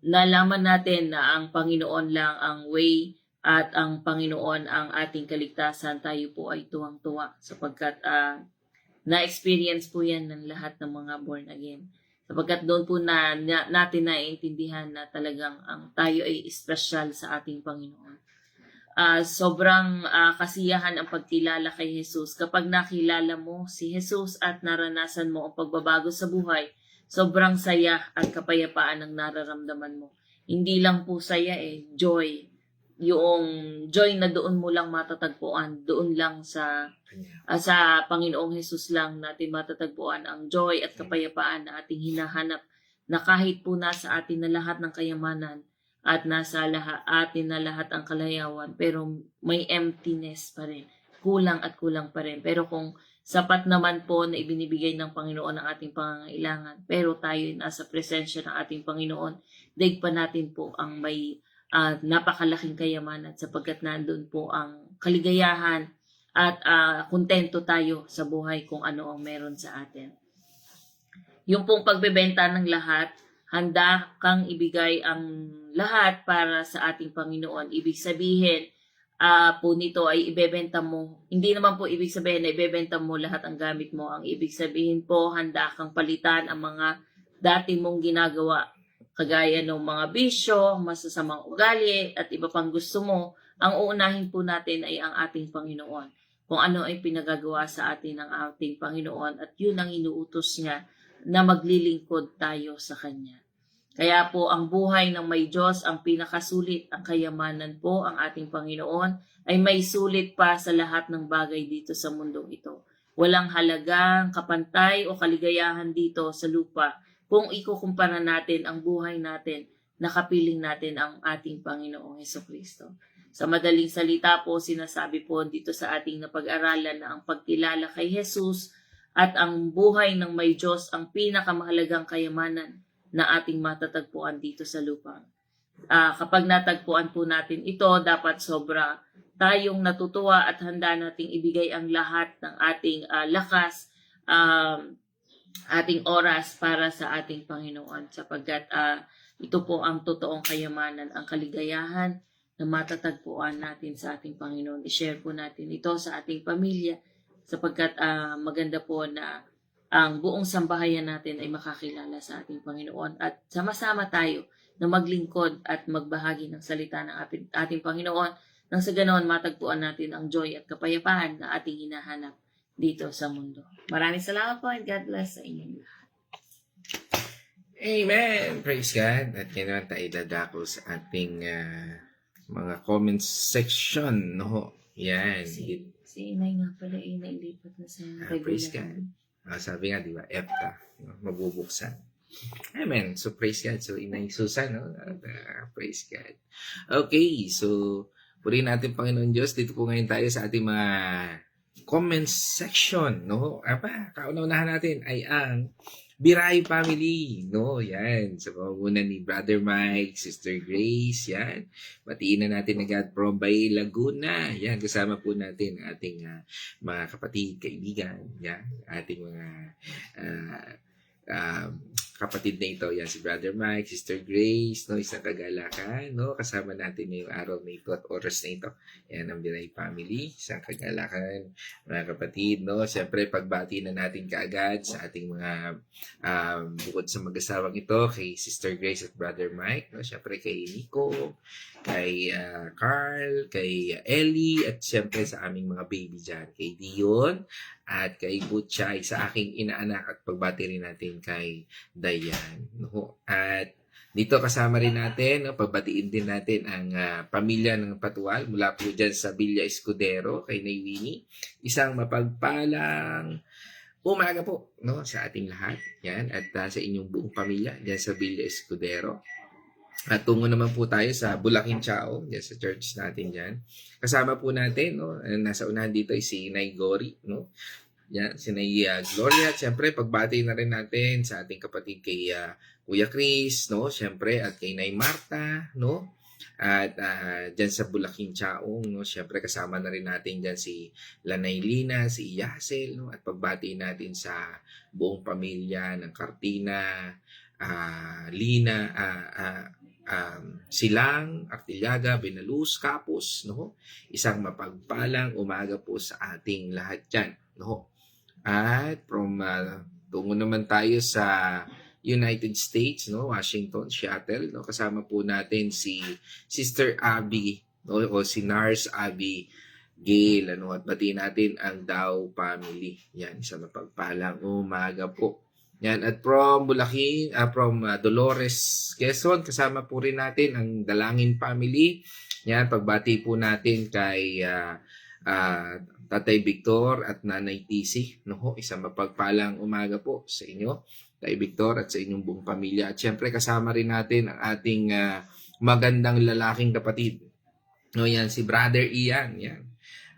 nalaman natin na ang Panginoon lang ang way at ang Panginoon ang ating kaligtasan, tayo po ay tuwang-tuwa sapagkat na-experience po yan ng lahat ng mga born again. Sapagkat doon po natin naiintindihan na talagang ang tayo ay special sa ating Panginoon. sobrang kasiyahan ang pagkilala kay Jesus. Kapag nakilala mo si Jesus at naranasan mo ang pagbabago sa buhay, sobrang saya at kapayapaan ang nararamdaman mo. Hindi lang po saya joy. Yung joy na doon mo lang matatagpuan, doon lang sa Panginoong Jesus lang natin matatagpuan ang joy at kapayapaan na ating hinahanap, na kahit po nasa atin na lahat ng kayamanan at nasa atin na lahat ang kalayawan, pero may emptiness pa rin. Kulang at kulang pa rin. Pero kung sapat naman po na ibinibigay ng Panginoon ang ating pangangailangan, pero tayo nasa presensya ng ating Panginoon, daig pa natin po ang may napakalaking kayamanan, sapagkat nandun po ang kaligayahan at kontento tayo sa buhay kung ano ang meron sa atin. Yung pong pagbebenta ng lahat, handa kang ibigay ang lahat para sa ating Panginoon. Ibig sabihin po nito ay ibebenta mo. Hindi naman po ibig sabihin na ibebenta mo lahat ang gamit mo. Ang ibig sabihin po, handa kang palitan ang mga dati mong ginagawa, kagaya ng mga bisyo, masasamang ugali, at iba pang gusto mo. Ang uunahin po natin ay ang ating Panginoon. Kung ano ay pinagagawa sa atin ng ating Panginoon, at yun ang inuutos niya, na maglilingkod tayo sa Kanya. Kaya po ang buhay ng may Diyos ang pinakasulit, ang kayamanan po ang ating Panginoon ay may sulit pa sa lahat ng bagay dito sa mundong ito. Walang halagang kapantay o kaligayahan dito sa lupa kung ikukumpara natin ang buhay natin, nakapiling natin ang ating Panginoong Hesukristo. Sa madaling salita po, sinasabi po dito sa ating napag-aralan na ang pagkilala kay Jesus at ang buhay ng may Diyos ang pinakamahalagang kayamanan na ating matatagpuan dito sa lupa. Kapag natagpuan po natin ito, dapat sobra tayong natutuwa at handa nating ibigay ang lahat ng ating lakas, ating oras para sa ating Panginoon, sapagkat ito po ang totoong kayamanan, ang kaligayahan na matatagpuan natin sa ating Panginoon. I-share po natin ito sa ating pamilya, sapagkat maganda po na ang buong sambahayan natin ay makakilala sa ating Panginoon at sama-sama tayo na maglingkod at magbahagi ng salita ng ating Panginoon, nang sa ganoon matagpuan natin ang joy at kapayapaan na ating hinahanap dito sa mundo. Maraming salamat po and God bless sa inyong lahat.
Amen! Praise God! At yan naman tayo dadako sa ating mga comments section, no? Yan.
Si Inay nga pala, nailipat na sa
Praise God. Sabi nga, di ba, EPTA, no? Mabubuksan. Amen. So, praise God. So, Inay Susan, no? Praise God. Okay, so, purihin natin Panginoon Diyos. Dito po ngayon tayo sa ating mga comments section, no? Kauna-unahan natin ay ang Biray Family, no? Yan. Sa pamumunan ni Brother Mike, Sister Grace, yan. Batiin na natin agad from Bay Laguna. Yan, kasama po natin ating mga kapatid, kaibigan, yan. Ating mga kapatid na ito, yan, si Brother Mike, Sister Grace, no, isang kagalakan, no, kasama natin ngayong araw na ito at oras na ito. Yan ang Biray Family, isang kagalakan, mga kapatid, no. Siyempre, pagbati na natin kaagad sa ating mga bukod sa mag-asawang ito, kay Sister Grace at Brother Mike, no, siyempre kay Nico, kay Carl, kay Ellie, at siyempre sa aming mga baby dyan, kay Dion, at kay Butchay, sa aking inaanak, at pagbati rin natin kay Dayan. No? At dito kasama rin natin, no, pagbatiin din natin ang pamilya ng Patual mula po dyan sa Villa Escudero, kay Nay Winnie. Isang mapagpalang umaga po, no, sa ating lahat. Yan, at sa inyong buong pamilya dyan sa Villa Escudero. At tungo naman po tayo sa Bulacan Chao, dyan sa church natin dyan. Kasama po natin, no, nasa unahan dito ay si Nay Gori, no. Yan, si Nay Gloria. Siyempre, pagbati na rin natin sa ating kapatid kay Kuya Chris, no? Siyempre, at kay Nay Marta, no? At dyan sa Bulacan Chao, no? Siyempre, kasama na rin natin dyan si Lanay Lina, si Yasel, no? At pagbati natin sa buong pamilya ng Cartina, Lina, Silang, Artillaga, Benaluz, Capos, no? Isang mapagpalang umaga po sa ating lahat dyan, no? At from tungo naman tayo sa United States, no, Washington, Seattle, no, kasama po natin si Sister Abby, no? O si Nars Abby Gail, ano, at batiin natin ang Dow family. Yan, isang mapagpalang umaga po. Yan, at from Bulacan, from Dolores, Quezon, kasama po rin natin ang Dalangin family. Yan, pagbati po natin kay Tatay Victor at Nanay TC. No, isang mapagpalang umaga po sa inyo, Tatay Victor, at sa inyong buong pamilya. At syempre kasama rin natin ang ating magandang lalaking kapatid. No, yan si Brother Ian, yan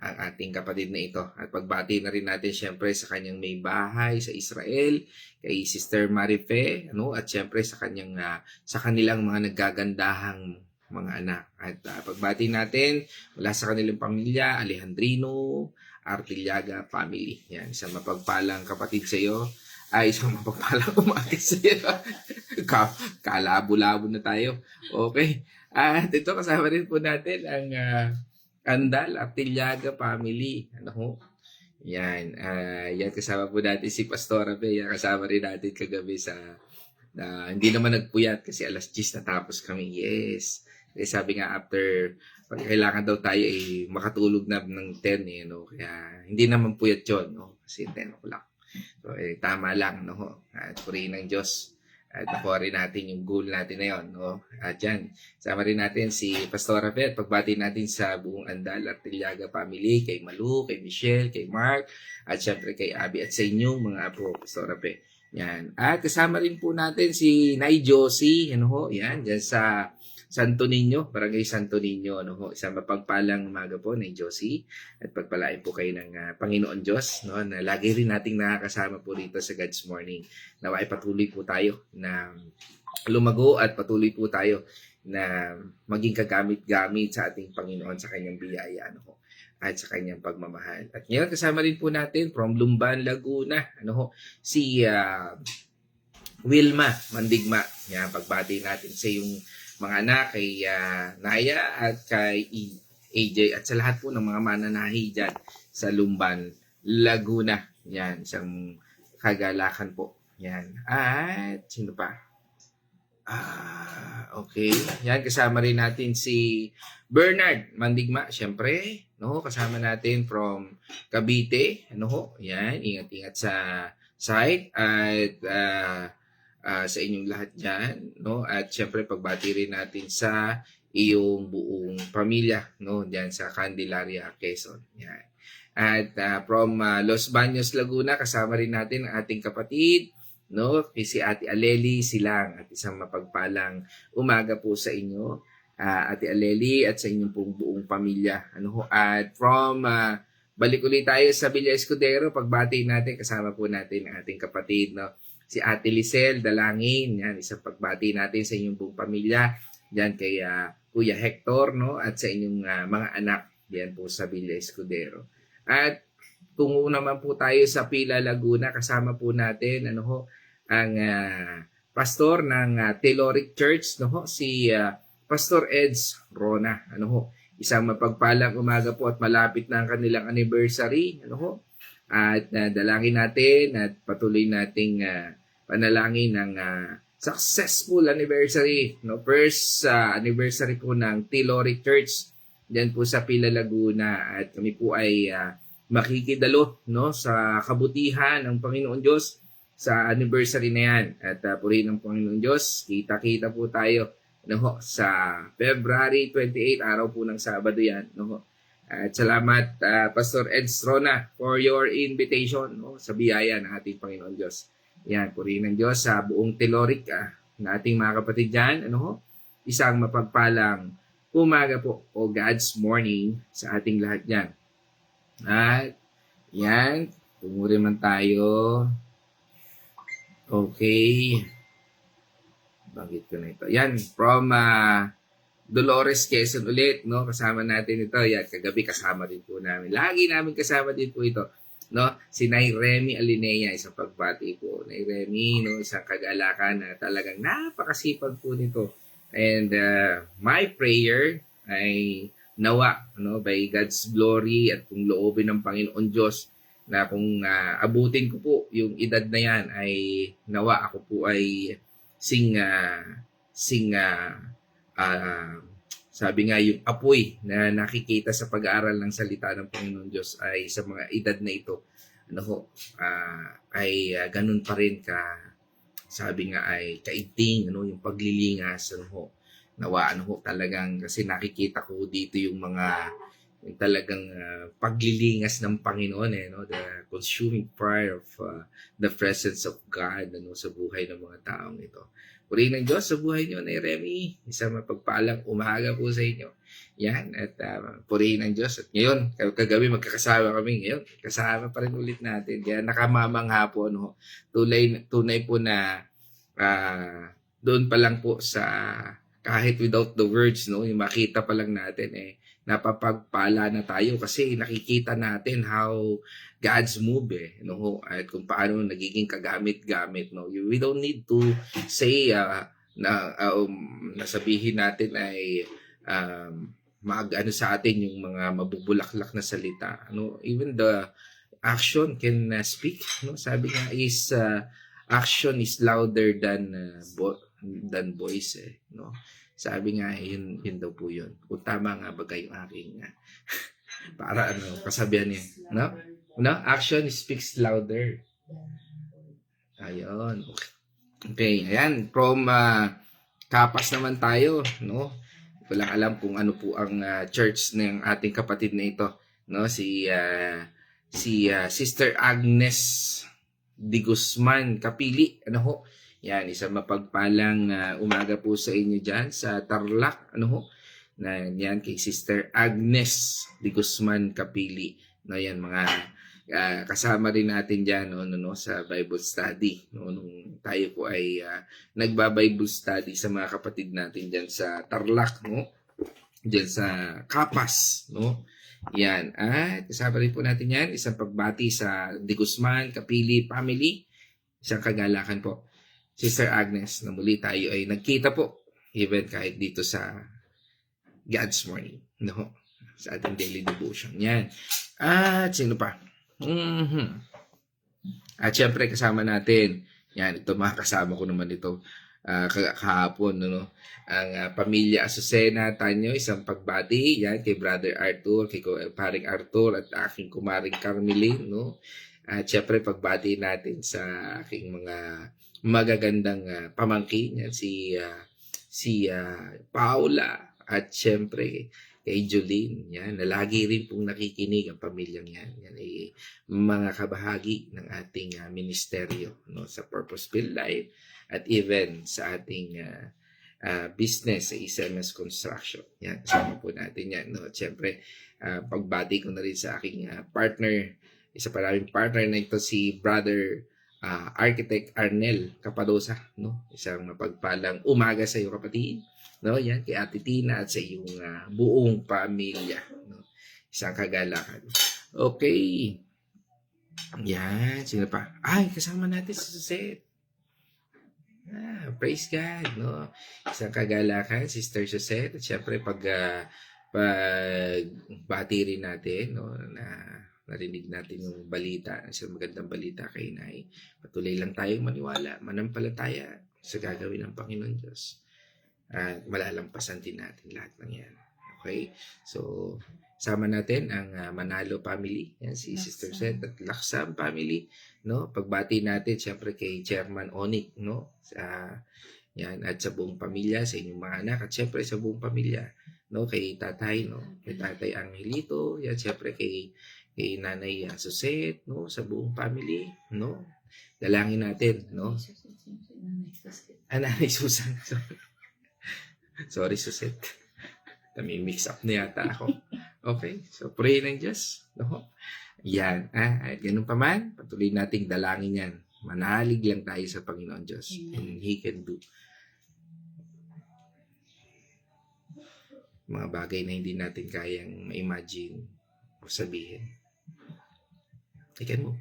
ang ating kapatid na ito. At pagbati na rin natin syempre sa kanyang may bahay sa Israel, kay Sister Marife, ano, at syempre sa kanyang sa kanilang mga naggagandahang mga anak. At pagbati natin mula sa kanilang pamilya, Alejandrino, Artillaga family. Yan, isang mapagpalang kapatid sa iyo. Isang mapagpalang umaga sa iyo. Kalabo-labo na tayo. Okay. At ito kasama rin po natin ang Andal Artillaga family. Ano ho? Yan. Yan kasama po natin si Pastora Be. Yan kasama rin natin kagabi sa hindi naman nagpuyat kasi alas 10 natapos kami. Yes. Kasi sabi nga after pag kailangan daw tayo makatulog na ng 10 no? Kaya hindi naman puyat yun. No? Kasi 10 o'clock. So tama lang. No? At purihin ng Diyos. At nakuha rin natin yung goal natin na yun. No? At yan, sama rin natin si Pastora Beth. Pagbati natin sa buong Andal Artillaga family, kay Malu, kay Michelle, kay Mark, at syempre kay Abby at sa inyong mga apo, Pastora Beth. Yan. At kasama rin po natin si Nay Josie, ano ho, yan, dyan sa Santo Niño, Barangay Santo Niño, ano ho, isang mapagpalang umaga po, Nay Josie, at pagpalain po kayo ng Panginoon Diyos, no, na lagi rin nating nakakasama po dito sa God's Morning. Naway patuloy po tayo na lumago at patuloy po tayo na maging kagamit-gamit sa ating Panginoon sa kanyang biyaya, ano ho, at sa kanyang pagmamahal. At ngayon kasama rin po natin from Lumban, Laguna, ano ho, si Wilma Mandigma. Yan, pagbati natin sa yung mga anak, kay Naya at kay AJ at sa lahat po ng mga mananahi dyan sa Lumban, Laguna. Yan, isang kagalakan po. Yan. At sino pa? Okay. Yan, kasama rin natin si Bernard Mandigma, syempre. No? Kasama natin from Cavite. Ano ho? Yan, ingat-ingat sa site at sa inyong lahat dyan, no? At syempre pagbati rin natin sa iyong buong pamilya, no? Diyan sa Candelaria, Quezon. Yan. At from Los Baños, Laguna, kasama rin natin ang ating kapatid, no? Si Ate Aleli Silang, at isang mapagpalang umaga po sa inyo, Ate Aleli, at sa inyong pong buong pamilya. Ano ho? At from balik ulit tayo sa Villa Escudero, pagbati natin, kasama po natin ang ating kapatid, no? Si Ate Lisel Dalangin, yan, isang pagbati natin sa inyong buong pamilya, diyan kay Kuya Hector, no? At sa inyong mga anak, diyan po sa Villa Escudero. At tungo naman po tayo sa Pila, Laguna, kasama po natin, ano ho, ang pastor ng Teloric Church, no ho, si Pastor Eds Rona, ano ho, isang mapagpalang umaga po at malapit na ang kanilang anniversary, ano ho, at dalangin natin at patuloy nating panalangin ng successful anniversary, no? First anniversary po ng Teloric Church diyan po sa Pila, Laguna, at kami po ay makikidalo, no, sa kabutihan ng Panginoon Diyos sa anniversary na yan. At purihin ng Panginoon Diyos, kita-kita po tayo, no, sa February 28, araw po ng Sabado yan, no. At salamat Pastor Ed Strona for your invitation, no, sa biyaya ng ating Panginoon Diyos. Yan, purihin ng Diyos sa buong Teloric na ating mga kapatid dyan. Ano ho? Isang mapagpalang umaga po o God's morning sa ating lahat dyan. At yan, tumurin man tayo. Okay. Bakit ko na ito? Yan, from Dolores, Quezon ulit, no? Kasama natin ito. Yan, kagabi kasama din po namin. Lagi namin kasama din po ito. No, si Nay Remy Alinea, isang pagbati po. Nay Remy, no, isang kagalakan na talagang napakasipag po nito. And my prayer ay nawa, no, by God's glory at kung loobin ng Panginoon Diyos na kung abutin ko po yung edad na yan ay nawa ako po ay Sabi nga yung apoy na nakikita sa pag-aaral ng salita ng Panginoon Diyos ay sa mga edad na ito, ano ho, ganun pa rin sabi nga ay kaigting, ano, yung paglilingas, ano ho, nawa, ano ho, talagang, kasi nakikita ko dito yung talagang paglilingas ng Panginoon, no, the consuming fire of the presence of God, ano, sa buhay ng mga taong ito. Purihin ng Diyos sa buhay niyo na Remy. Isang mapagpalang umaga po sa inyo. Yan. At purihin ng Diyos. At ngayon, kagabi magkakasama kami. Ngayon, kasama pa rin ulit natin. Kaya nakamamangha po. No? Tunay po na doon pa lang po sa kahit without the words, no, yung makita pa lang natin napapagpala na tayo kasi nakikita natin how God's move, no, at kung paano nagiging kagamit-gamit, no. We don't need to say nasabihin natin ay mag-ano sa atin yung mga mabubulaklak na salita, no. Even the action can speak, no. Sabi nga is action is louder than voice, no. Sabi nga, yun daw po yun. Kung tama nga ba yung aking para kasabihan niya. No? No? Action speaks louder. Ayun. Okay. Ayan. From Kapas naman tayo. No? Walang alam kung ano po ang church ng ating kapatid na ito. No? Si Sister Agnes de Guzman Kapili. Ano ho? Yan, isang mapagpalang umaga po sa inyo dyan sa Tarlac, ano ho, na yan kay Sister Agnes de Guzman Kapili. No, yan, mga kasama rin natin dyan no, sa Bible study. No, nung tayo po ay nagba-Bible study sa mga kapatid natin dyan sa Tarlac, no, dyan sa Kapas, no. Yan, at kasama rin po natin yan, isang pagbati sa de Guzman Kapili family, isang kagalakan po. Sister Agnes, na muli tayo ay nagkita po, even kahit dito sa God's Morning, no? Sa ating daily devotion. Yan. At sino pa? At syempre kasama natin, yan, ito mga kasama ko naman ito kahapon, no? Ang pamilya Azucena Tanyo, isang pagbati, yan, kay Brother Arthur, kay paring Arthur at aking kumaring Carmeline, no? At syempre pagbati natin sa aking mga magagandang pamangkin, yan, si Paula at syempre kay Jolene, yan, na lagi rin pong nakikinig ang pamilyang yan. Yan ay mga kabahagi ng ating ministeryo, no, sa Purpose-Built Life at even sa ating business sa SMS Construction. Yan, kasama po natin yan. No? At syempre, pagbati ko na rin sa aking partner, isa pa naming partner na ito, si Brother Architect Arnel Capadosa, no? Isang mapagpalang umaga sa iyo, kapatid. No, yan kay Ate Tina at sa iyong buong pamilya, no? Isang kagalakan. Okay. Yan, sino pa? Ay, kasama natin si Suzette. Praise God, no? Isang kagalakan, Sister Suzette. At syempre pag bati rin natin, no, na narinig natin yung balita, isang magandang balita kay Nay. Patuloy lang tayong maniwala, manampalataya sa gagawin ng Panginoon Diyos. At malalampasan din natin lahat ng yan. Okay? So, sama natin ang Manalo family, yan, si Sister Seth at Laksam family, no? Pagbati natin siyempre kay Chairman Onik, no? Yan, at sa buong pamilya, sa inyong mga anak, at siyempre sa buong pamilya, no? Kay Tatay, no? Kay Tatay Angelito, yan, siyempre kay Nanay Suset, no, sa buong family, no. Dalangin natin, no. Nanay Susan. Sorry, Suset. Mix up na yata ako. Okay, so pray ng Diyos, no. Yan, at ganun pa man, patuloy nating dalangin yan. Manalig lang tayo sa Panginoon Diyos, and He can do mga bagay na hindi natin kayang ma-imagine o sabihin. Ikan mo.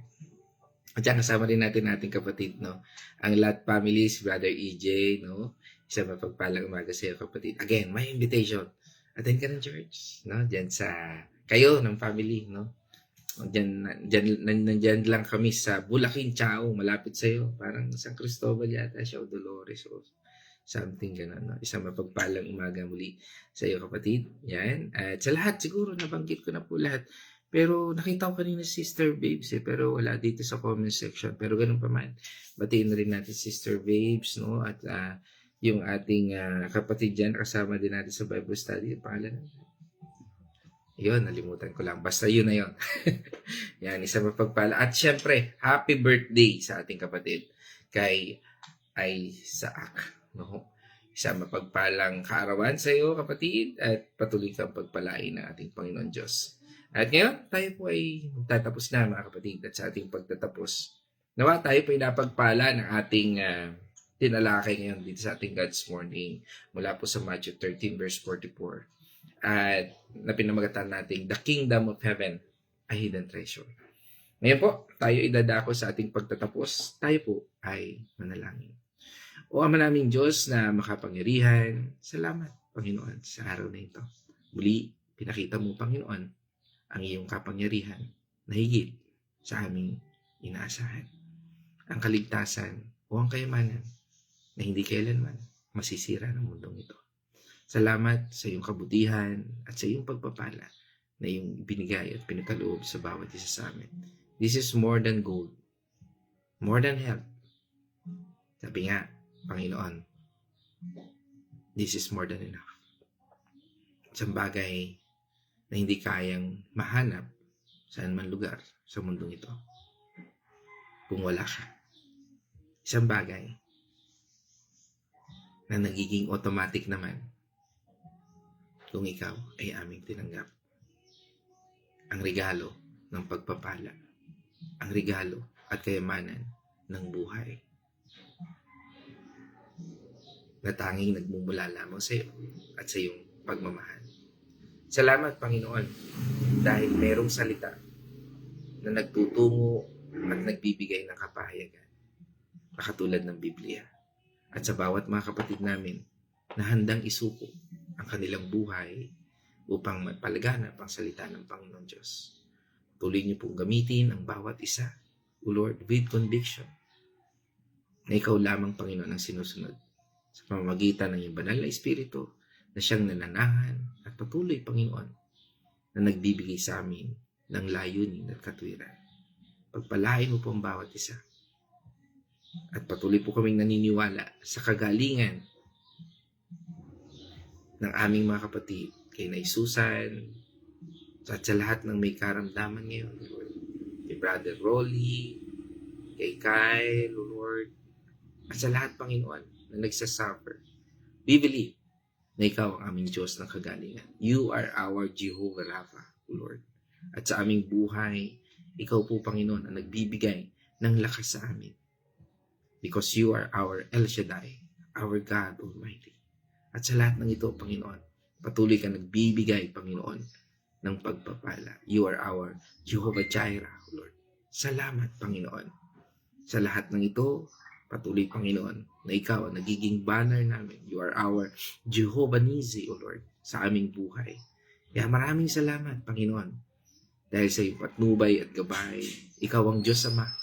At yan, kasama rin natin ating kapatid, no? Ang Lat family, si Brother EJ, no? Isa mapagpalang umaga sa iyo, kapatid. Again, may invitation. Attend ka ng church, no? Diyan sa, kayo ng family, no? Diyan lang kami sa Bulacan, Chao, malapit sa iyo. Parang San Cristobal yata siya, o Dolores. O Something ganun, no? Isang mapagpalang umaga muli sa iyo, kapatid. Yan. At sa lahat, siguro, nabanggit ko na po lahat. Pero nakita ko kanina si Sister Babes pero wala dito sa comment section. Pero ganun pa man, batiin na rin natin Sister Babes, no? At yung ating kapatid dyan, kasama din natin sa Bible study. Yung pangalan yun, nalimutan ko lang. Basta yun na yun. Yan, isang mapagpala. At syempre, happy birthday sa ating kapatid kay Isaac. No? Isang mapagpalang kaarawan sa iyo, kapatid, at patuloy kang pagpalain ng ating Panginoon Diyos. At ngayon, tayo po ay magtatapos na, mga kapatid, at sa ating pagtatapos, nawa tayo po ay napagpala ng ating tinalakay ngayon dito sa ating God's Morning mula po sa Matthew 13 verse 44. At na pinamagatan natin, the kingdom of heaven, a hidden treasure. Ngayon po, tayo idadako sa ating pagtatapos. Tayo po ay manalangin. O Ama naming Diyos na makapangyarihan, salamat, Panginoon, sa araw na ito. Muli, pinakita mo, Panginoon, ang iyong kapangyarihan na higit sa aming inaasahan. Ang kaligtasan o ang kayamanan na hindi kailanman masisira ng mundong ito. Salamat sa iyong kabutihan at sa iyong pagpapala na iyong binigay at pinagkaloob sa bawat isa sa amin. This is more than gold, more than health. Sabi nga, Panginoon, this is more than enough. Isang bagay na hindi kayang mahanap saan man lugar sa mundong ito kung wala ka. Isang bagay na nagiging automatic naman kung ikaw ay aming tinanggap. Ang regalo ng pagpapala, ang regalo at kayamanan ng buhay na tanging nagmumula lamang sa iyo at sa iyong pagmamahal. Salamat, Panginoon, dahil merong salita na nagtutungo at nagbibigay ng kapahayagan na katulad ng Biblia. At sa bawat mga kapatid namin na handang isuko ang kanilang buhay upang mapalaganap ang salita ng Panginoon Diyos. Tuloy niyo pong gamitin ang bawat isa, O Lord, with conviction na ikaw lamang, Panginoon, ang sinusunod sa pamamagitan ng iyong banal na Espiritu na siyang nananahan at patuloy, Panginoon, na nagbibigay sa amin ng layunin at katwiran. Pagpalain mo po ang bawat isa. At patuloy po kaming naniniwala sa kagalingan ng aming mga kapatid, kay Nay Susan, at sa lahat ng may karamdaman ngayon, Lord. Kay Brother Rolly, kay Kyle, Lord, at sa lahat, Panginoon, na nagsasuffer. We believe na ikaw ang aming Diyos ng kagalingan. You are our Jehovah Rapha, Lord. At sa aming buhay, ikaw po, Panginoon, ang nagbibigay ng lakas sa amin. Because you are our El Shaddai, our God Almighty. At sa lahat ng ito, Panginoon, patuloy ka nagbibigay, Panginoon, ng pagpapala. You are our Jehovah Jireh, Lord. Salamat, Panginoon. Sa lahat ng ito, patuloy, Panginoon, na ikaw ang nagiging banner namin. You are our Jehovah Nisi, O Lord, sa aming buhay. Kaya maraming salamat, Panginoon, dahil sa iyong patnubay at gabay, ikaw ang Diyos Ama.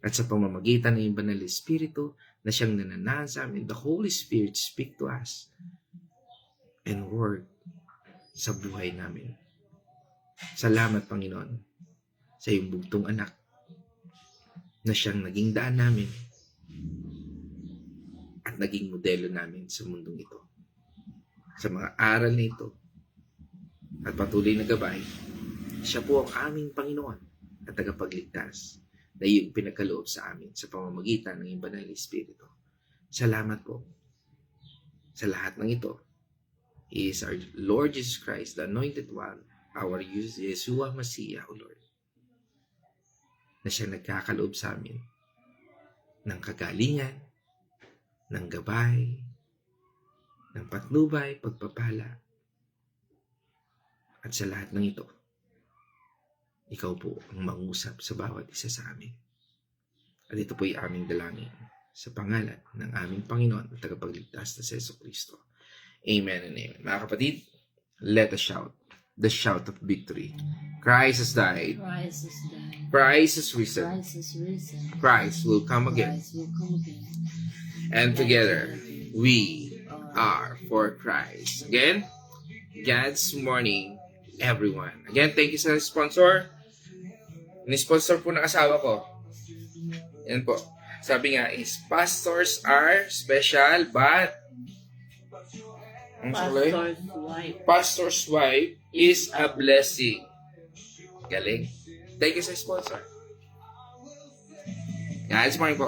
At sa pamamagitan ng iyong banal na Espiritu na siyang nananahan sa amin, the Holy Spirit speak to us and work sa buhay namin. Salamat, Panginoon, sa iyong bugtong anak na siyang naging daan namin at naging modelo namin sa mundong ito. Sa mga aral na ito at patuloy na gabay, siya po ang aming Panginoon at tagapagligtas na iyong pinagkaloob sa amin sa pamamagitan ng iyong banal na Espiritu. Salamat po sa lahat ng ito. He is our Lord Jesus Christ, the Anointed One, our Yeshua Masiya, O Lord, na siya nagkakaloob sa amin ng kagalingan, ng gabay, ng patnubay, pagpapala. At sa lahat ng ito, ikaw po ang mangusap sa bawat isa sa amin. At ito po ay aming dalangin sa pangalan ng aming Panginoon at tagapagligtas na si Jesu Kristo. Amen and amen. Mga kapatid, let us shout the shout of victory. Christ has died.
Christ has died.
Christ has risen.
Christ has risen.
Christ will come again.
Christ will come again.
And together, we are for Christ. Again, God's morning, everyone. Again, thank you sa sponsor. Ni-sponsor po ng asawa ko. Yan po. Sabi nga is, pastors are special, but
Pastor's wife.
pastor's wife is a blessing. Galing. Thank you sa sponsor. God's morning po.